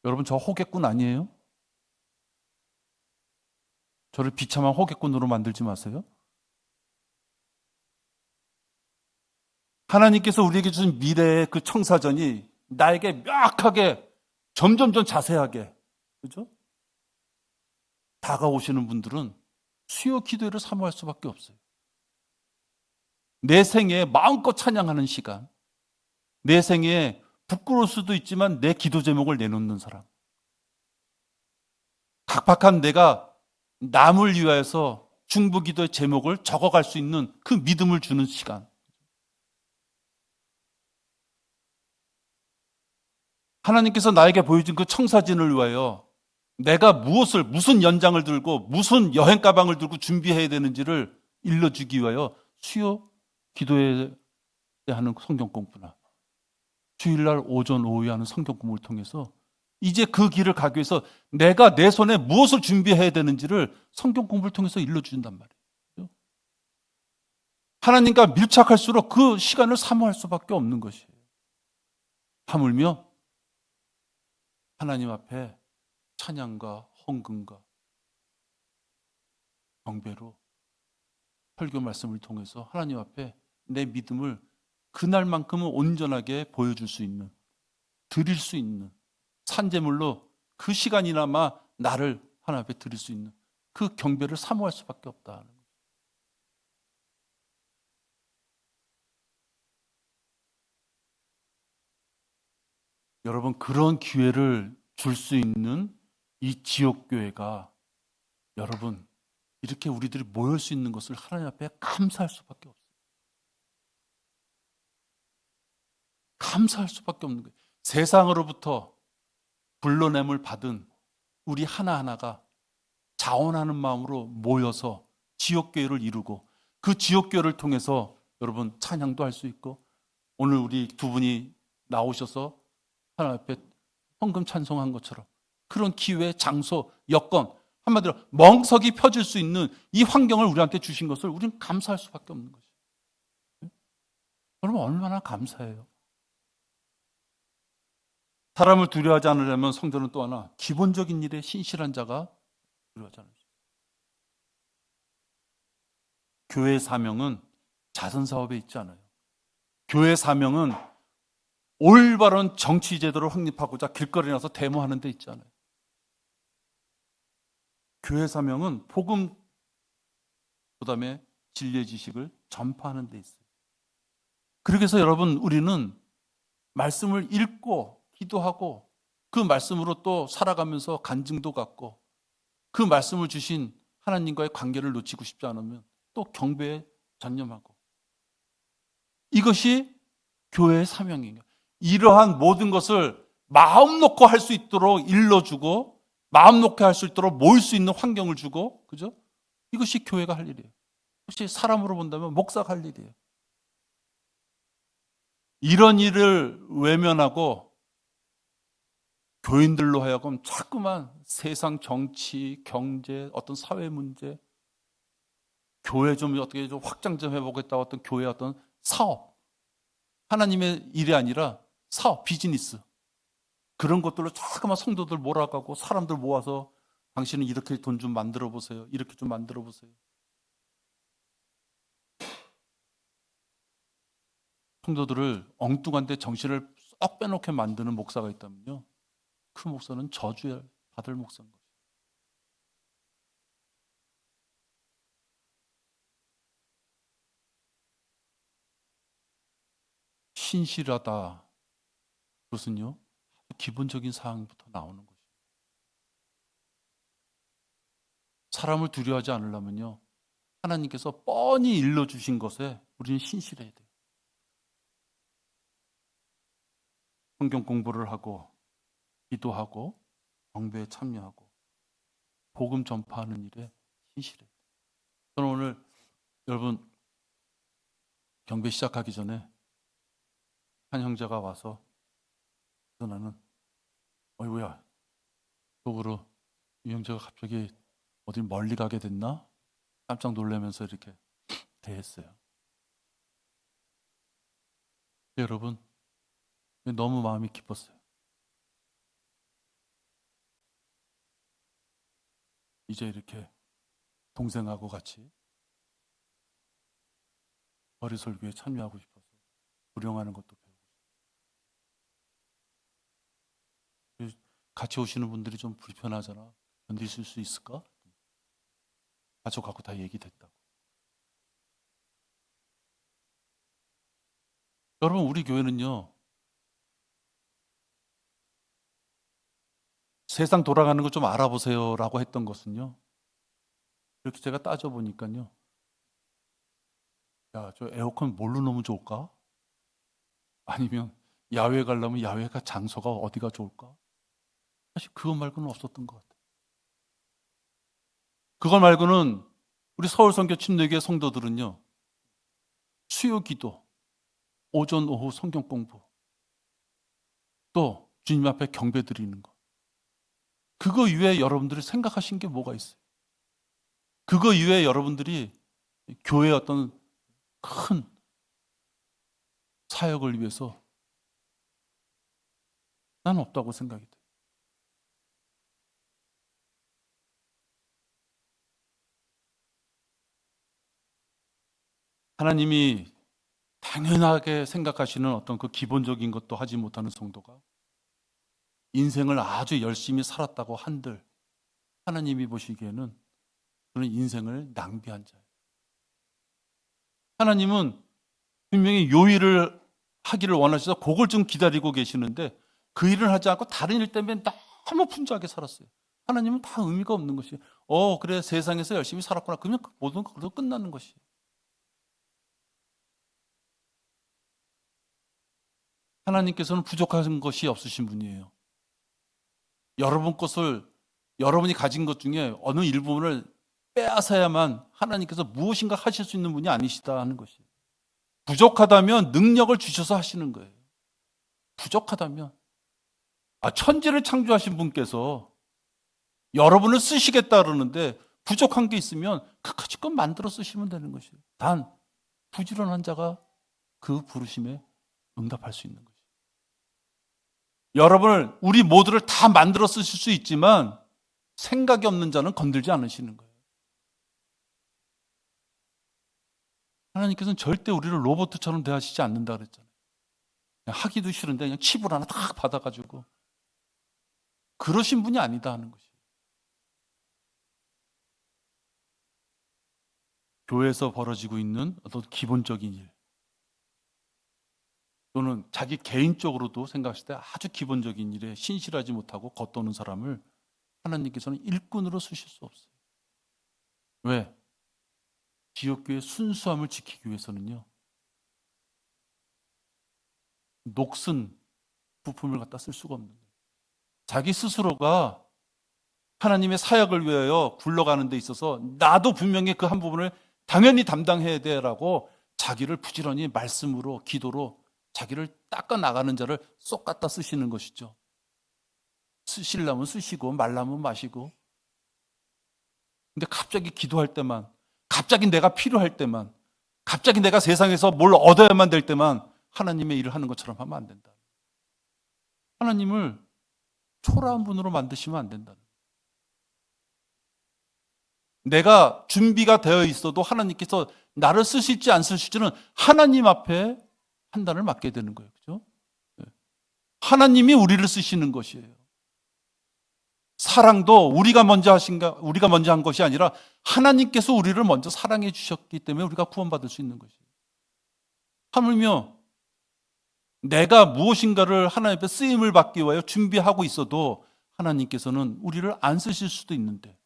여러분, 저 호객꾼 아니에요? 저를 비참한 호객꾼으로 만들지 마세요. 하나님께서 우리에게 주신 미래의 그 청사전이 나에게 명확하게 점점점 자세하게, 그죠? 다가오시는 분들은 수요 기도회를 사모할 수밖에 없어요. 내 생에 마음껏 찬양하는 시간, 내 생에 부끄러울 수도 있지만 내 기도 제목을 내놓는 사람, 각박한 내가 남을 위하여서 중보기도의 제목을 적어갈 수 있는 그 믿음을 주는 시간. 하나님께서 나에게 보여준 그 청사진을 위하여 내가 무슨 연장을 들고 무슨 여행 가방을 들고 준비해야 되는지를 일러주기 위하여 수요 기도에 하는 성경 공부나 주일날 오전 오후에 하는 성경 공부를 통해서 이제 그 길을 가기 위해서 내가 내 손에 무엇을 준비해야 되는지를 성경 공부를 통해서 일러준단 말이에요. 하나님과 밀착할수록 그 시간을 사모할 수밖에 없는 것이에요. 하물며 하나님 앞에 찬양과 헌금과 경배로 설교 말씀을 통해서 하나님 앞에 내 믿음을 그날만큼은 온전하게 보여줄 수 있는, 드릴 수 있는 산제물로 그 시간이나마 나를 하나님 앞에 드릴 수 있는 그 경배를 사모할 수밖에 없다. 여러분, 그런 기회를 줄 수 있는 이 지역교회가 여러분 이렇게 우리들이 모일 수 있는 것을 하나님 앞에 감사할 수밖에 없어요. 감사할 수밖에 없는 거예요. 세상으로부터 불러냄을 받은 우리 하나하나가 자원하는 마음으로 모여서 지역교회를 이루고 그 지역교회를 통해서 여러분 찬양도 할 수 있고 오늘 우리 두 분이 나오셔서 하나님 앞에 헌금 찬송한 것처럼 그런 기회, 장소, 여건 한마디로 멍석이 펴질 수 있는 이 환경을 우리한테 주신 것을 우리는 감사할 수밖에 없는 것이에요. 여러분 얼마나 감사해요. 사람을 두려워하지 않으려면 성도는 또 하나 기본적인 일에 신실한 자가 두려워하지 않을 수 있어요. 교회의 사명은 자선 사업에 있지 않아요. 교회의 사명은 올바른 정치 제도를 확립하고자 길거리에 나서 데모하는 데 있지 않아요. 교회 사명은 복음 그다음에 진리의 지식을 전파하는 데 있어요. 그래서 여러분 우리는 말씀을 읽고 기도하고 그 말씀으로 또 살아가면서 간증도 갖고 그 말씀을 주신 하나님과의 관계를 놓치고 싶지 않으면 또 경배에 전념하고 이것이 교회의 사명이에요. 이러한 모든 것을 마음 놓고 할 수 있도록 일러주고 마음 놓고 할 수 있도록 모일 수 있는 환경을 주고 그죠? 이것이 교회가 할 일이에요. 혹시 사람으로 본다면 목사가 할 일이에요. 이런 일을 외면하고 교인들로 하여금 자꾸만 세상 정치, 경제, 어떤 사회 문제, 교회 좀 어떻게 좀 확장 좀 해보겠다 어떤 교회 어떤 사업, 하나님의 일이 아니라 사업, 비즈니스 그런 것들로 자꾸만 성도들 몰아가고 사람들 모아서 당신은 이렇게 돈 좀 만들어 보세요. 이렇게 좀 만들어 보세요. 성도들을 엉뚱한 데 정신을 쏙 빼놓게 만드는 목사가 있다면요. 그 목사는 저주에 받을 목사인 거죠. 신실하다. 그것은요. 기본적인 사항부터 나오는 것이에요. 사람을 두려워하지 않으려면요. 하나님께서 뻔히 일러주신 것에 우리는 신실해야 돼요. 성경 공부를 하고 기도하고 경배에 참여하고 복음 전파하는 일에 신실해야 돼요. 저는 오늘 여러분 경배 시작하기 전에 한 형제가 와서 나는 어이구야 속으로 이 형제가 갑자기 어디 멀리 가게 됐나? 깜짝 놀라면서 이렇게 대했어요. 여러분, 너무 마음이 기뻤어요. 이제 이렇게 동생하고 같이 거리설교에 참여하고 싶어서 구령하는 것도 배우고 싶어요. 같이 오시는 분들이 좀 불편하잖아. 견디실 수 있을까? 가족하고 다 얘기됐다고. 여러분, 우리 교회는요, 세상 돌아가는 거 좀 알아보세요라고 했던 것은요, 이렇게 제가 따져보니까요, 야, 저 에어컨 뭘로 넣으면 좋을까? 아니면 야외 가려면 야외가 장소가 어디가 좋을까? 사실 그것 말고는 없었던 것 같아요. 그걸 말고는 우리 서울선교 침례교회 성도들은요, 수요 기도, 오전 오후 성경 공부, 또 주님 앞에 경배 드리는 거. 그거 이외에 여러분들이 생각하신 게 뭐가 있어요? 그거 이외에 여러분들이 교회의 어떤 큰 사역을 위해서 난 없다고 생각이 돼요. 하나님이 당연하게 생각하시는 어떤 그 기본적인 것도 하지 못하는 성도가 인생을 아주 열심히 살았다고 한들 하나님이 보시기에는 그는 인생을 낭비한 자예요. 하나님은 분명히 요 일을 하기를 원하셔서 그걸 좀 기다리고 계시는데 그 일을 하지 않고 다른 일 때문에 너무 분주하게 살았어요. 하나님은 다 의미가 없는 것이에요. 그래 세상에서 열심히 살았구나. 그러면 모든 거 끝나는 것이에요. 하나님께서는 부족한 것이 없으신 분이에요. 여러분 것을 여러분이 가진 것 중에 어느 일부분을 빼앗아야만 하나님께서 무엇인가 하실 수 있는 분이 아니시다 하는 것이에요. 부족하다면 능력을 주셔서 하시는 거예요. 부족하다면 천지를 창조하신 분께서 여러분을 쓰시겠다 그러는데 부족한 게 있으면 그까짓 것 만들어 쓰시면 되는 것이에요. 단 부지런한 자가 그 부르심에 응답할 수 있는 것이에요. 여러분을 우리 모두를 다 만들어 쓰실 수 있지만 생각이 없는 자는 건들지 않으시는 거예요. 하나님께서는 절대 우리를 로봇처럼 대하시지 않는다 그랬잖아요. 그냥 하기도 싫은데 그냥 칩을 하나 딱 받아가지고 그러신 분이 아니다 하는 것이에요. 교회에서 벌어지고 있는 어떤 기본적인 일 또는 자기 개인적으로도 생각했을 때 아주 기본적인 일에 신실하지 못하고 겉도는 사람을 하나님께서는 일꾼으로 쓰실 수 없어요. 왜? 지역교회의 순수함을 지키기 위해서는요. 녹슨 부품을 갖다 쓸 수가 없는 거예요. 자기 스스로가 하나님의 사역을 위하여 굴러가는 데 있어서 나도 분명히 그 한 부분을 당연히 담당해야 돼라고 자기를 부지런히 말씀으로 기도로 자기를 닦아 나가는 자를 쏙 갖다 쓰시는 것이죠. 쓰시려면 쓰시고 말라면 마시고. 근데 갑자기 기도할 때만, 갑자기 내가 필요할 때만, 갑자기 내가 세상에서 뭘 얻어야만 될 때만 하나님의 일을 하는 것처럼 하면 안 된다. 하나님을 초라한 분으로 만드시면 안 된다. 내가 준비가 되어 있어도 하나님께서 나를 쓰실지 안 쓰실지는 하나님 앞에 판단을 맡게 되는 거예요. 그죠? 하나님이 우리를 쓰시는 것이에요. 사랑도 우리가 먼저 한 것이 아니라 하나님께서 우리를 먼저 사랑해 주셨기 때문에 우리가 구원받을 수 있는 것이에요. 하물며 내가 무엇인가를 하나님 앞에 쓰임을 받기 위하여 준비하고 있어도 하나님께서는 우리를 안 쓰실 수도 있는데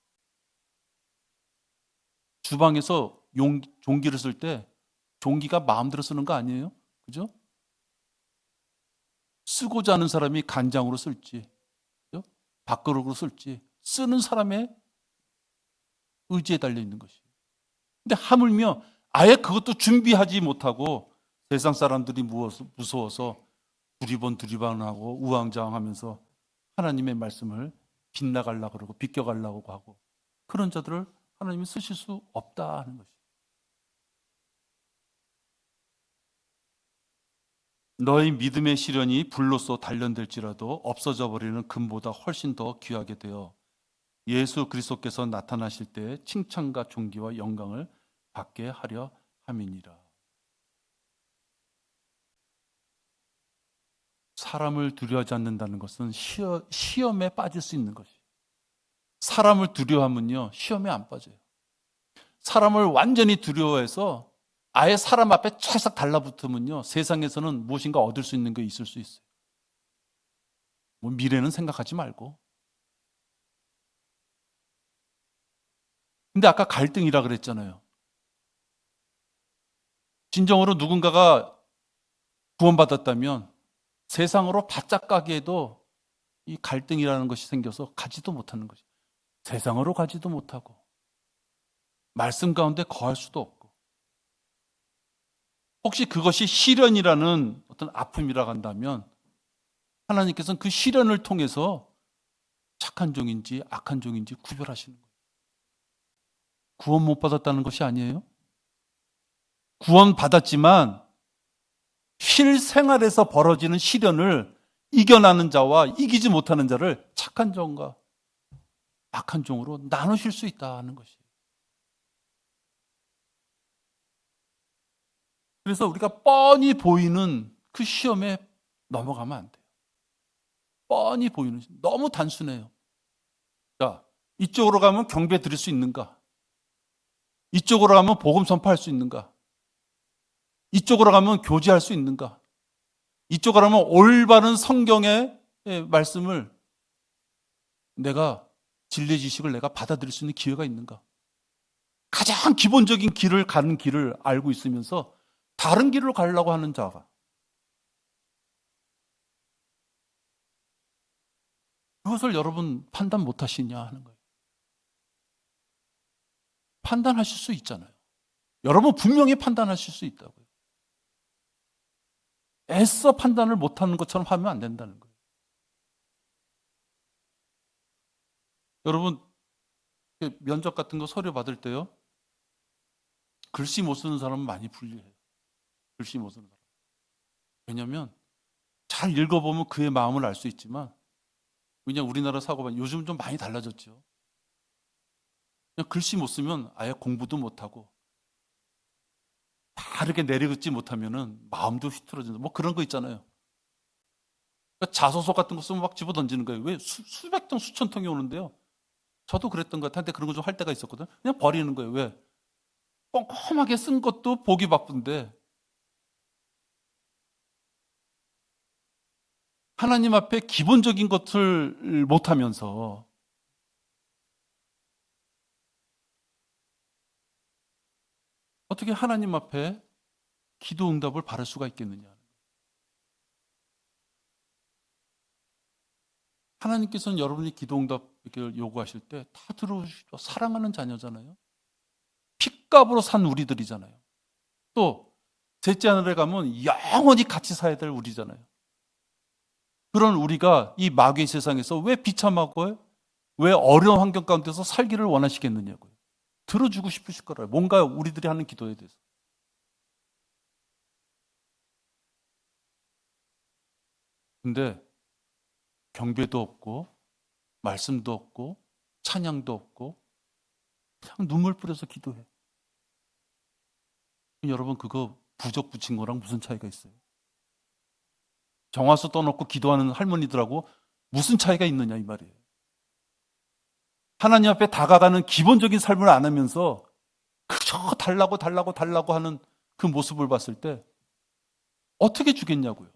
주방에서 종기를 쓸 때 종기가 마음대로 쓰는 거 아니에요? 그죠? 쓰고자 하는 사람이 간장으로 쓸지 그죠? 밥그릇으로 쓸지 쓰는 사람의 의지에 달려 있는 것이에요. 근데 하물며 아예 그것도 준비하지 못하고 세상 사람들이 무서워서 두리번두리번하고 우왕좌왕하면서 하나님의 말씀을 빗나가려고 그러고 비껴가려고 하고 그런 자들을 하나님이 쓰실 수 없다 하는 것이에요. 너희 믿음의 시련이 불로써 단련될지라도 없어져 버리는 금보다 훨씬 더 귀하게 되어 예수 그리스도께서 나타나실 때 칭찬과 존귀와 영광을 받게 하려 함이니라. 사람을 두려워하지 않는다는 것은 시험에 빠질 수 있는 것이에요. 사람을 두려워하면요, 시험에 안 빠져요. 사람을 완전히 두려워해서 아예 사람 앞에 찰싹 달라붙으면요, 세상에서는 무엇인가 얻을 수 있는 게 있을 수 있어요. 뭐 미래는 생각하지 말고. 근데 아까 갈등이라 그랬잖아요. 진정으로 누군가가 구원받았다면 세상으로 바짝 가기에도 이 갈등이라는 것이 생겨서 가지도 못하는 것이에요. 세상으로 가지도 못하고 말씀 가운데 거할 수도 없고, 혹시 그것이 시련이라는 어떤 아픔이라고 한다면 하나님께서는 그 시련을 통해서 착한 종인지 악한 종인지 구별하시는 거예요. 구원 못 받았다는 것이 아니에요. 구원 받았지만 실생활에서 벌어지는 시련을 이겨나는 자와 이기지 못하는 자를 착한 종과 악한 종으로 나누실 수 있다는 것이에요. 그래서 우리가 뻔히 보이는 그 시험에 넘어가면 안 돼요. 뻔히 보이는 시험. 너무 단순해요. 자, 이쪽으로 가면 경배 드릴 수 있는가? 이쪽으로 가면 복음 선포할 수 있는가? 이쪽으로 가면 교제할 수 있는가? 이쪽으로 가면 올바른 성경의 말씀을 내가 진리 지식을 내가 받아들일 수 있는 기회가 있는가? 가장 기본적인 길을 가는 길을 알고 있으면서 다른 길로 가려고 하는 자가, 그것을 여러분 판단 못 하시냐 하는 거예요. 판단하실 수 있잖아요. 여러분 분명히 판단하실 수 있다고요. 애써 판단을 못하는 것처럼 하면 안 된다는 거예요. 여러분 면접 같은 거 서류 받을 때요, 글씨 못 쓰는 사람은 많이 불리해요. 글씨 못 쓰는 사람. 왜냐하면 잘 읽어보면 그의 마음을 알 수 있지만, 그냥 우리나라 사고방 요즘 좀 많이 달라졌죠. 그냥 글씨 못 쓰면 아예 공부도 못하고 바르게 내려긋지 못하면은 마음도 휘틀어진다. 뭐 그런 거 있잖아요. 그러니까 자소서 같은 거 쓰면 막 집어 던지는 거예요. 왜 수백 통, 수천 통이 오는데요. 저도 그랬던 것 같은데 그런 거 좀 할 때가 있었거든. 그냥 버리는 거예요. 왜? 꼼꼼하게 쓴 것도 보기 바쁜데 하나님 앞에 기본적인 것을 못하면서 어떻게 하나님 앞에 기도 응답을 바랄 수가 있겠느냐. 하나님께서는 여러분이 기도 응답을 요구하실 때 다 들어주시죠. 사랑하는 자녀잖아요. 핏값으로 산 우리들이잖아요. 또 셋째 하늘에 가면 영원히 같이 살아야 될 우리잖아요. 그런 우리가 이 마귀의 세상에서 왜 비참하고 왜 어려운 환경 가운데서 살기를 원하시겠느냐고요. 들어주고 싶으실 거라요. 뭔가 우리들이 하는 기도에 대해서. 근데 경배도 없고 말씀도 없고 찬양도 없고 그냥 눈물 뿌려서 기도해. 여러분 그거 부적 붙인 거랑 무슨 차이가 있어요? 정화수 떠놓고 기도하는 할머니들하고 무슨 차이가 있느냐 이 말이에요. 하나님 앞에 다가가는 기본적인 삶을 안 하면서 그저 달라고 하는 그 모습을 봤을 때 어떻게 주겠냐고요.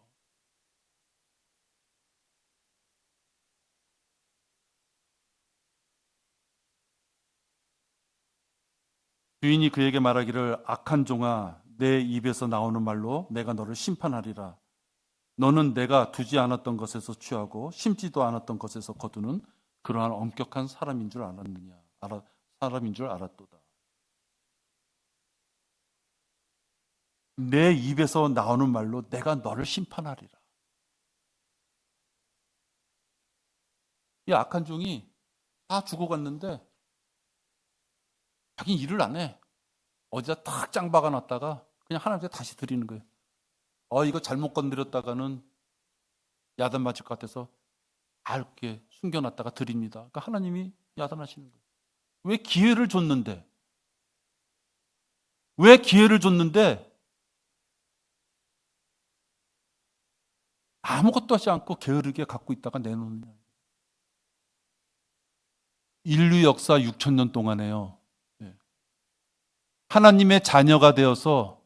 주인이 그에게 말하기를 악한 종아 내 입에서 나오는 말로 내가 너를 심판하리라. 너는 내가 두지 않았던 것에서 취하고 심지도 않았던 것에서 거두는 그러한 엄격한 사람인 줄 알았느냐. 사람인 줄 알았도다. 내 입에서 나오는 말로 내가 너를 심판하리라. 이 악한 종이 다 죽어갔는데 자기 일을 안 해. 어디다 탁 짱 박아놨다가 그냥 하나님께 다시 드리는 거예요. 이거 잘못 건드렸다가는 야단 맞을 것 같아서 알게 숨겨놨다가 드립니다. 그러니까 하나님이 야단하시는 거예요. 왜 기회를 줬는데? 왜 기회를 줬는데 아무것도 하지 않고 게으르게 갖고 있다가 내놓느냐. 인류 역사 6,000년 동안에요. 하나님의 자녀가 되어서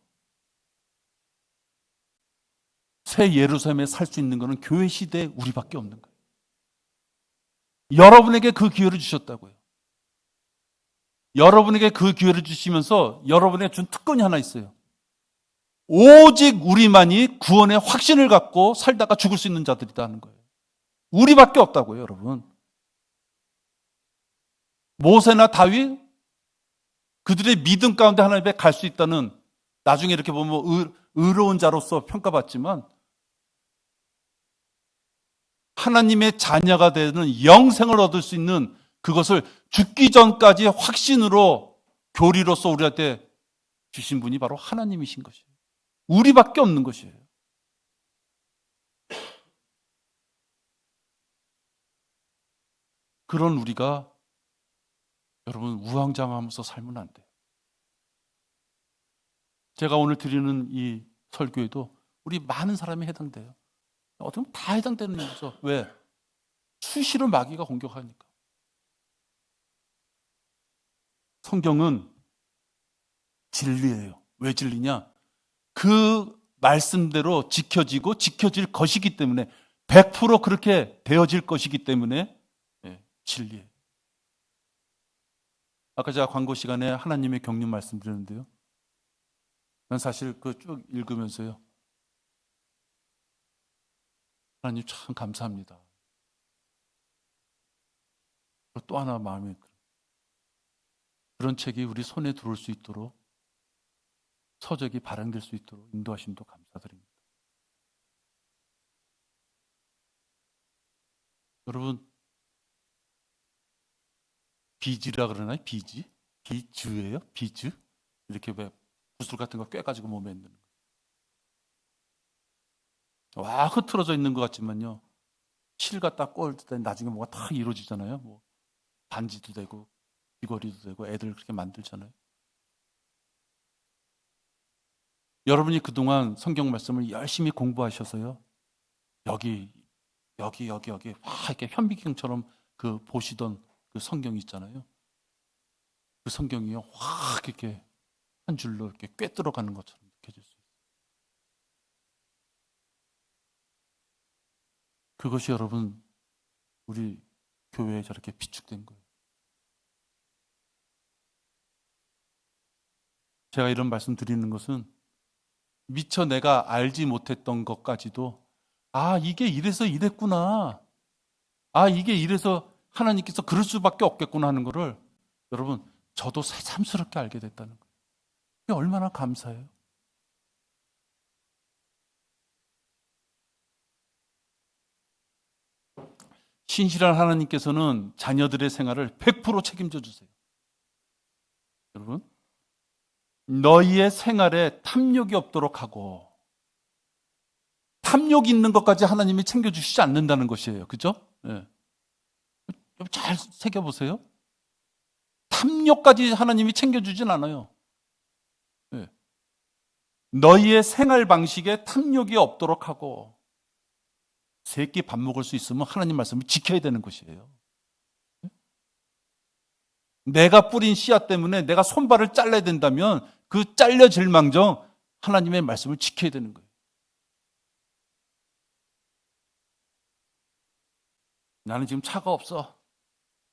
새 예루살렘에 살 수 있는 것은 교회 시대에 우리밖에 없는 거예요. 여러분에게 그 기회를 주셨다고요. 여러분에게 그 기회를 주시면서 여러분에게 준 특권이 하나 있어요. 오직 우리만이 구원의 확신을 갖고 살다가 죽을 수 있는 자들이다 하는 거예요. 우리밖에 없다고요, 여러분. 모세나 다윗, 그들의 믿음 가운데 하나님께 갈 수 있다는, 나중에 이렇게 보면 의로운 자로서 평가받지만 하나님의 자녀가 되는 영생을 얻을 수 있는 그것을 죽기 전까지 확신으로 교리로서 우리한테 주신 분이 바로 하나님이신 것이에요. 우리밖에 없는 것이에요. 그런 우리가 여러분 우왕좌왕하면서 살면 안 돼요. 제가 오늘 드리는 이 설교에도 우리 많은 사람이 해당돼요. 어떻게 보면 다 해당되는 거죠. 왜? 수시로 마귀가 공격하니까. 성경은 진리예요. 왜 진리냐? 그 말씀대로 지켜지고 지켜질 것이기 때문에 100% 그렇게 되어질 것이기 때문에 진리예요. 아까 제가 광고 시간에 하나님의 경륜 말씀드렸는데요. 난 사실 그 쭉 읽으면서요. 하나님 참 감사합니다. 또 하나 마음에 그런 책이 우리 손에 들어올 수 있도록 서적이 발행될 수 있도록 인도하심도 감사드립니다. 여러분 비즈라 그러나요? 비즈예요? 비즈? 이렇게 왜 구슬 같은 거 꿰가지고 몸에 있는 거. 와 흐트러져 있는 것 같지만요. 실 갖다 꼴 때 나중에 뭐가 다 이루어지잖아요. 뭐 반지도 되고 귀걸이도 되고 애들 그렇게 만들잖아요. 여러분이 그동안 성경 말씀을 열심히 공부하셔서요. 여기 와 이렇게 현미경처럼 그 보시던 그 성경 있잖아요. 그 성경이요. 확 이렇게 한 줄로 이렇게 꿰뚫어 가는 것처럼 느껴질 수 있어요. 그것이 여러분 우리 교회에 저렇게 비축된 거예요. 제가 이런 말씀 드리는 것은 미처 내가 알지 못했던 것까지도 이게 이래서 이랬구나. 이게 이래서 하나님께서 그럴 수밖에 없겠구나 하는 거를 여러분 저도 새삼스럽게 알게 됐다는 거예요. 그게 얼마나 감사해요. 신실한 하나님께서는 자녀들의 생활을 100% 책임져 주세요. 여러분 너희의 생활에 탐욕이 없도록 하고, 탐욕이 있는 것까지 하나님이 챙겨주시지 않는다는 것이에요. 그죠? 네. 잘 새겨보세요. 탐욕까지 하나님이 챙겨주진 않아요. 네. 너희의 생활 방식에 탐욕이 없도록 하고, 세 끼 밥 먹을 수 있으면 하나님 말씀을 지켜야 되는 것이에요. 내가 뿌린 씨앗 때문에 내가 손발을 잘라야 된다면 그 잘려질 망정 하나님의 말씀을 지켜야 되는 거예요. 나는 지금 차가 없어.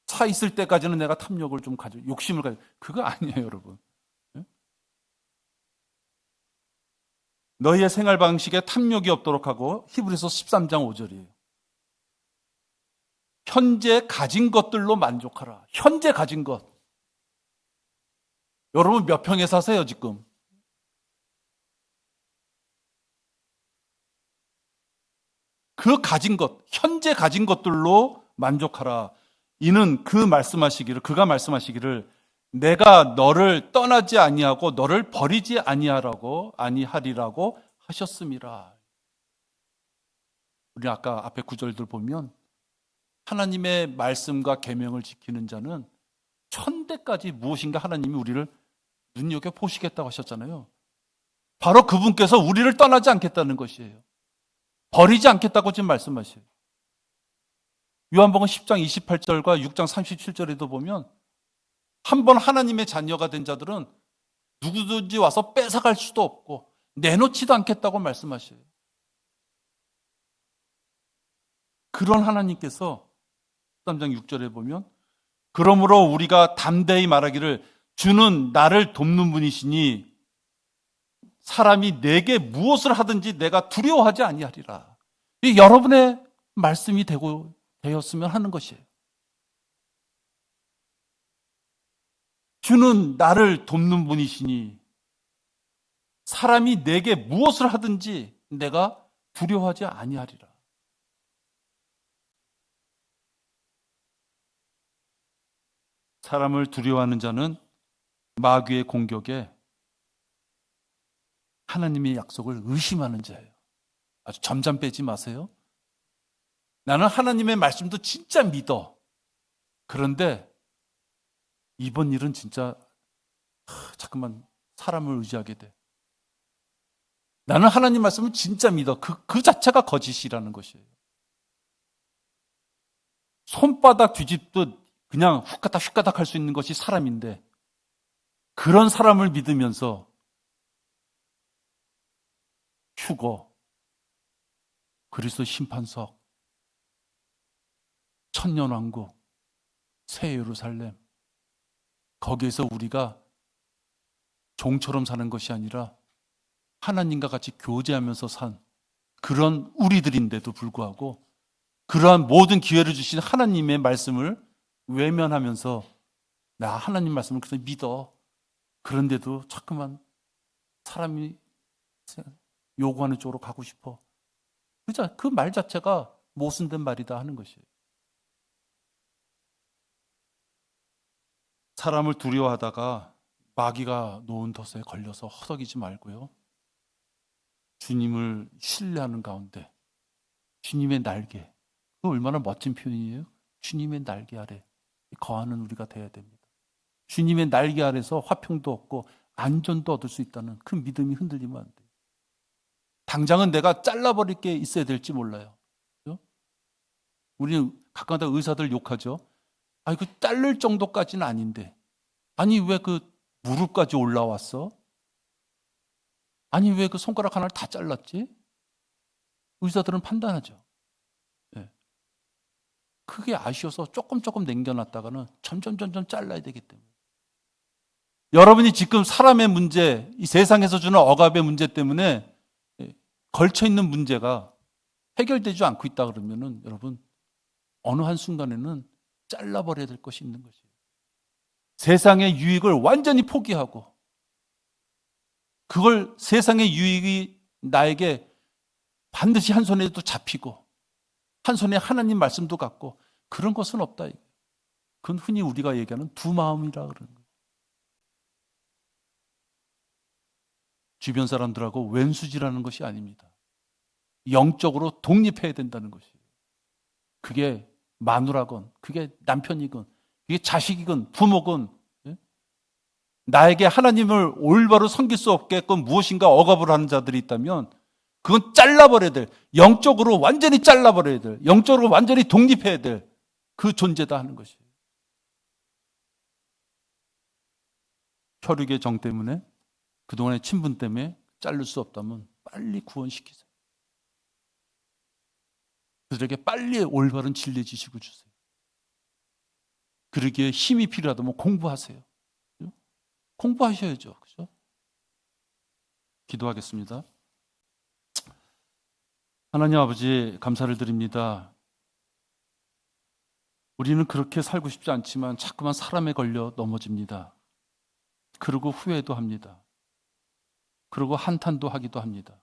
차 있을 때까지는 내가 탐욕을 좀 욕심을 가져. 그거 아니에요, 여러분. 너희의 생활 방식에 탐욕이 없도록 하고, 히브리서 13장 5절이에요. 현재 가진 것들로 만족하라. 현재 가진 것. 여러분 몇 평에 사세요 지금? 그 가진 것, 현재 가진 것들로 만족하라. 이는 그가 말씀하시기를 내가 너를 떠나지 아니하고 너를 버리지 아니하리라고 하셨음이라. 우리 아까 앞에 구절들 보면 하나님의 말씀과 계명을 지키는 자는 천대까지 무엇인가 하나님이 우리를 눈여겨보시겠다고 하셨잖아요. 바로 그분께서 우리를 떠나지 않겠다는 것이에요. 버리지 않겠다고 지금 말씀하셔요. 요한복음 10장 28절과 6장 37절에도 보면 한 번 하나님의 자녀가 된 자들은 누구든지 와서 뺏어갈 수도 없고 내놓지도 않겠다고 말씀하셔요. 그런 하나님께서 13장 6절에 보면 그러므로 우리가 담대히 말하기를 주는 나를 돕는 분이시니 사람이 내게 무엇을 하든지 내가 두려워하지 아니하리라. 이 여러분의 말씀이 되었으면 하는 것이에요. 주는 나를 돕는 분이시니 사람이 내게 무엇을 하든지 내가 두려워하지 아니하리라. 사람을 두려워하는 자는 마귀의 공격에 하나님의 약속을 의심하는 자예요. 아주 점점 빼지 마세요. 나는 하나님의 말씀도 진짜 믿어. 그런데 이번 일은 진짜 자꾸만 사람을 의지하게 돼. 나는 하나님 말씀을 진짜 믿어. 그 자체가 거짓이라는 것이에요. 손바닥 뒤집듯 그냥 훅가닥 훅가닥 할 수 있는 것이 사람인데 그런 사람을 믿으면서 휴거, 그리스도 심판석, 천년왕국, 새 예루살렘 거기에서 우리가 종처럼 사는 것이 아니라 하나님과 같이 교제하면서 산 그런 우리들인데도 불구하고 그러한 모든 기회를 주신 하나님의 말씀을 외면하면서 나 하나님 말씀을 그래서 믿어. 그런데도 자꾸만 사람이 요구하는 쪽으로 가고 싶어. 그 말 자체가 모순된 말이다 하는 것이에요. 사람을 두려워하다가 마귀가 놓은 덫에 걸려서 허덕이지 말고요. 주님을 신뢰하는 가운데 주님의 날개, 그 얼마나 멋진 표현이에요. 주님의 날개 아래 거하는 우리가 되어야 됩니다. 주님의 날개 아래서 화평도 얻고 안전도 얻을 수 있다는 그 믿음이 흔들리면 안 돼요. 당장은 내가 잘라버릴 게 있어야 될지 몰라요. 그렇죠? 우리는 가끔가다 의사들 욕하죠. 그 자를 정도까지는 아닌데 아니 왜 그 무릎까지 올라왔어? 아니 왜 그 손가락 하나를 다 잘랐지? 의사들은 판단하죠. 네. 크게 아쉬워서 조금 남겨놨다가는 점점 잘라야 되기 때문에. 여러분이 지금 사람의 문제, 이 세상에서 주는 억압의 문제 때문에 걸쳐있는 문제가 해결되지 않고 있다 그러면은 여러분 어느 한순간에는 잘라버려야 될 것이 있는 것이에요. 세상의 유익을 완전히 포기하고 그걸 세상의 유익이 나에게 반드시 한 손에도 잡히고 한 손에 하나님 말씀도 갖고 그런 것은 없다. 그건 흔히 우리가 얘기하는 두 마음이라 그러는 거예요. 주변 사람들하고 왼수지라는 것이 아닙니다. 영적으로 독립해야 된다는 것이에요. 그게 마누라건, 그게 남편이건, 그게 자식이건, 부모건, 나에게 하나님을 올바로 섬길 수 없게끔 무엇인가 억압을 하는 자들이 있다면 그건 잘라버려야 될, 영적으로 완전히 잘라버려야 될, 영적으로 완전히 독립해야 될 그 존재다 하는 것이에요. 혈육의 정 때문에 그동안의 친분 때문에 자를 수 없다면 빨리 구원시키세요. 그들에게 빨리 올바른 진리 지식을 주세요. 그러기에 힘이 필요하다면 공부하세요. 공부하셔야죠. 그죠? 기도하겠습니다. 하나님 아버지 감사를 드립니다. 우리는 그렇게 살고 싶지 않지만 자꾸만 사람에 걸려 넘어집니다. 그리고 후회도 합니다. 그리고 한탄도 하기도 합니다.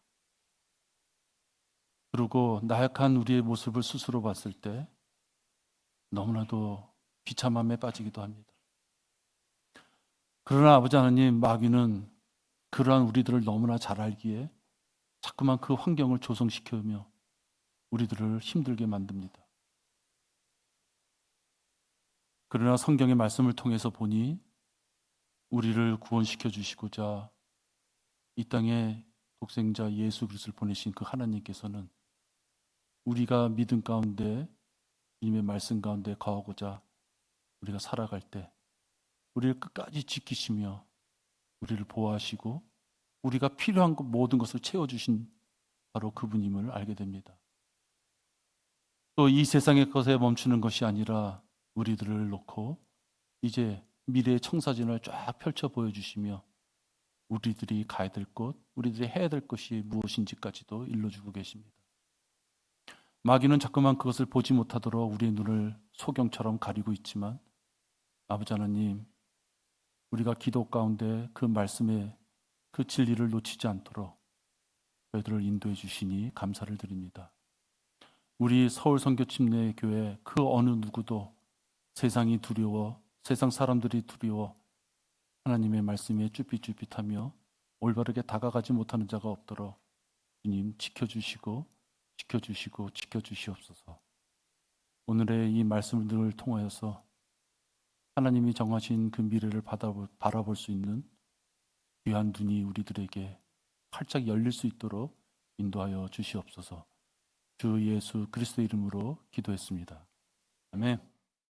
그리고 나약한 우리의 모습을 스스로 봤을 때 너무나도 비참함에 빠지기도 합니다. 그러나 아버지 하나님, 마귀는 그러한 우리들을 너무나 잘 알기에 자꾸만 그 환경을 조성시키며 우리들을 힘들게 만듭니다. 그러나 성경의 말씀을 통해서 보니 우리를 구원시켜 주시고자 이 땅에 독생자 예수 그리스도를 보내신 그 하나님께서는 우리가 믿음 가운데 주님의 말씀 가운데 거하고자 우리가 살아갈 때 우리를 끝까지 지키시며 우리를 보호하시고 우리가 필요한 모든 것을 채워주신 바로 그분임을 알게 됩니다. 또 이 세상의 것에 멈추는 것이 아니라 우리들을 놓고 이제 미래의 청사진을 쫙 펼쳐 보여주시며 우리들이 가야 될 곳, 우리들이 해야 될 것이 무엇인지까지도 일러주고 계십니다. 마귀는 자꾸만 그것을 보지 못하도록 우리의 눈을 소경처럼 가리고 있지만 아버지 하나님, 우리가 기도 가운데 그 말씀의 그 진리를 놓치지 않도록 저희들을 인도해 주시니 감사를 드립니다. 우리 서울 선교침례 교회 그 어느 누구도 세상이 두려워, 세상 사람들이 두려워 하나님의 말씀에 쭈삣쭈삣하며 올바르게 다가가지 못하는 자가 없도록 주님 지켜주시고 지켜주시옵소서. 오늘의 이 말씀을 통하여서 하나님이 정하신 그 미래를 바라볼 수 있는 귀한 눈이 우리들에게 활짝 열릴 수 있도록 인도하여 주시옵소서. 주 예수 그리스도 이름으로 기도했습니다. 아멘.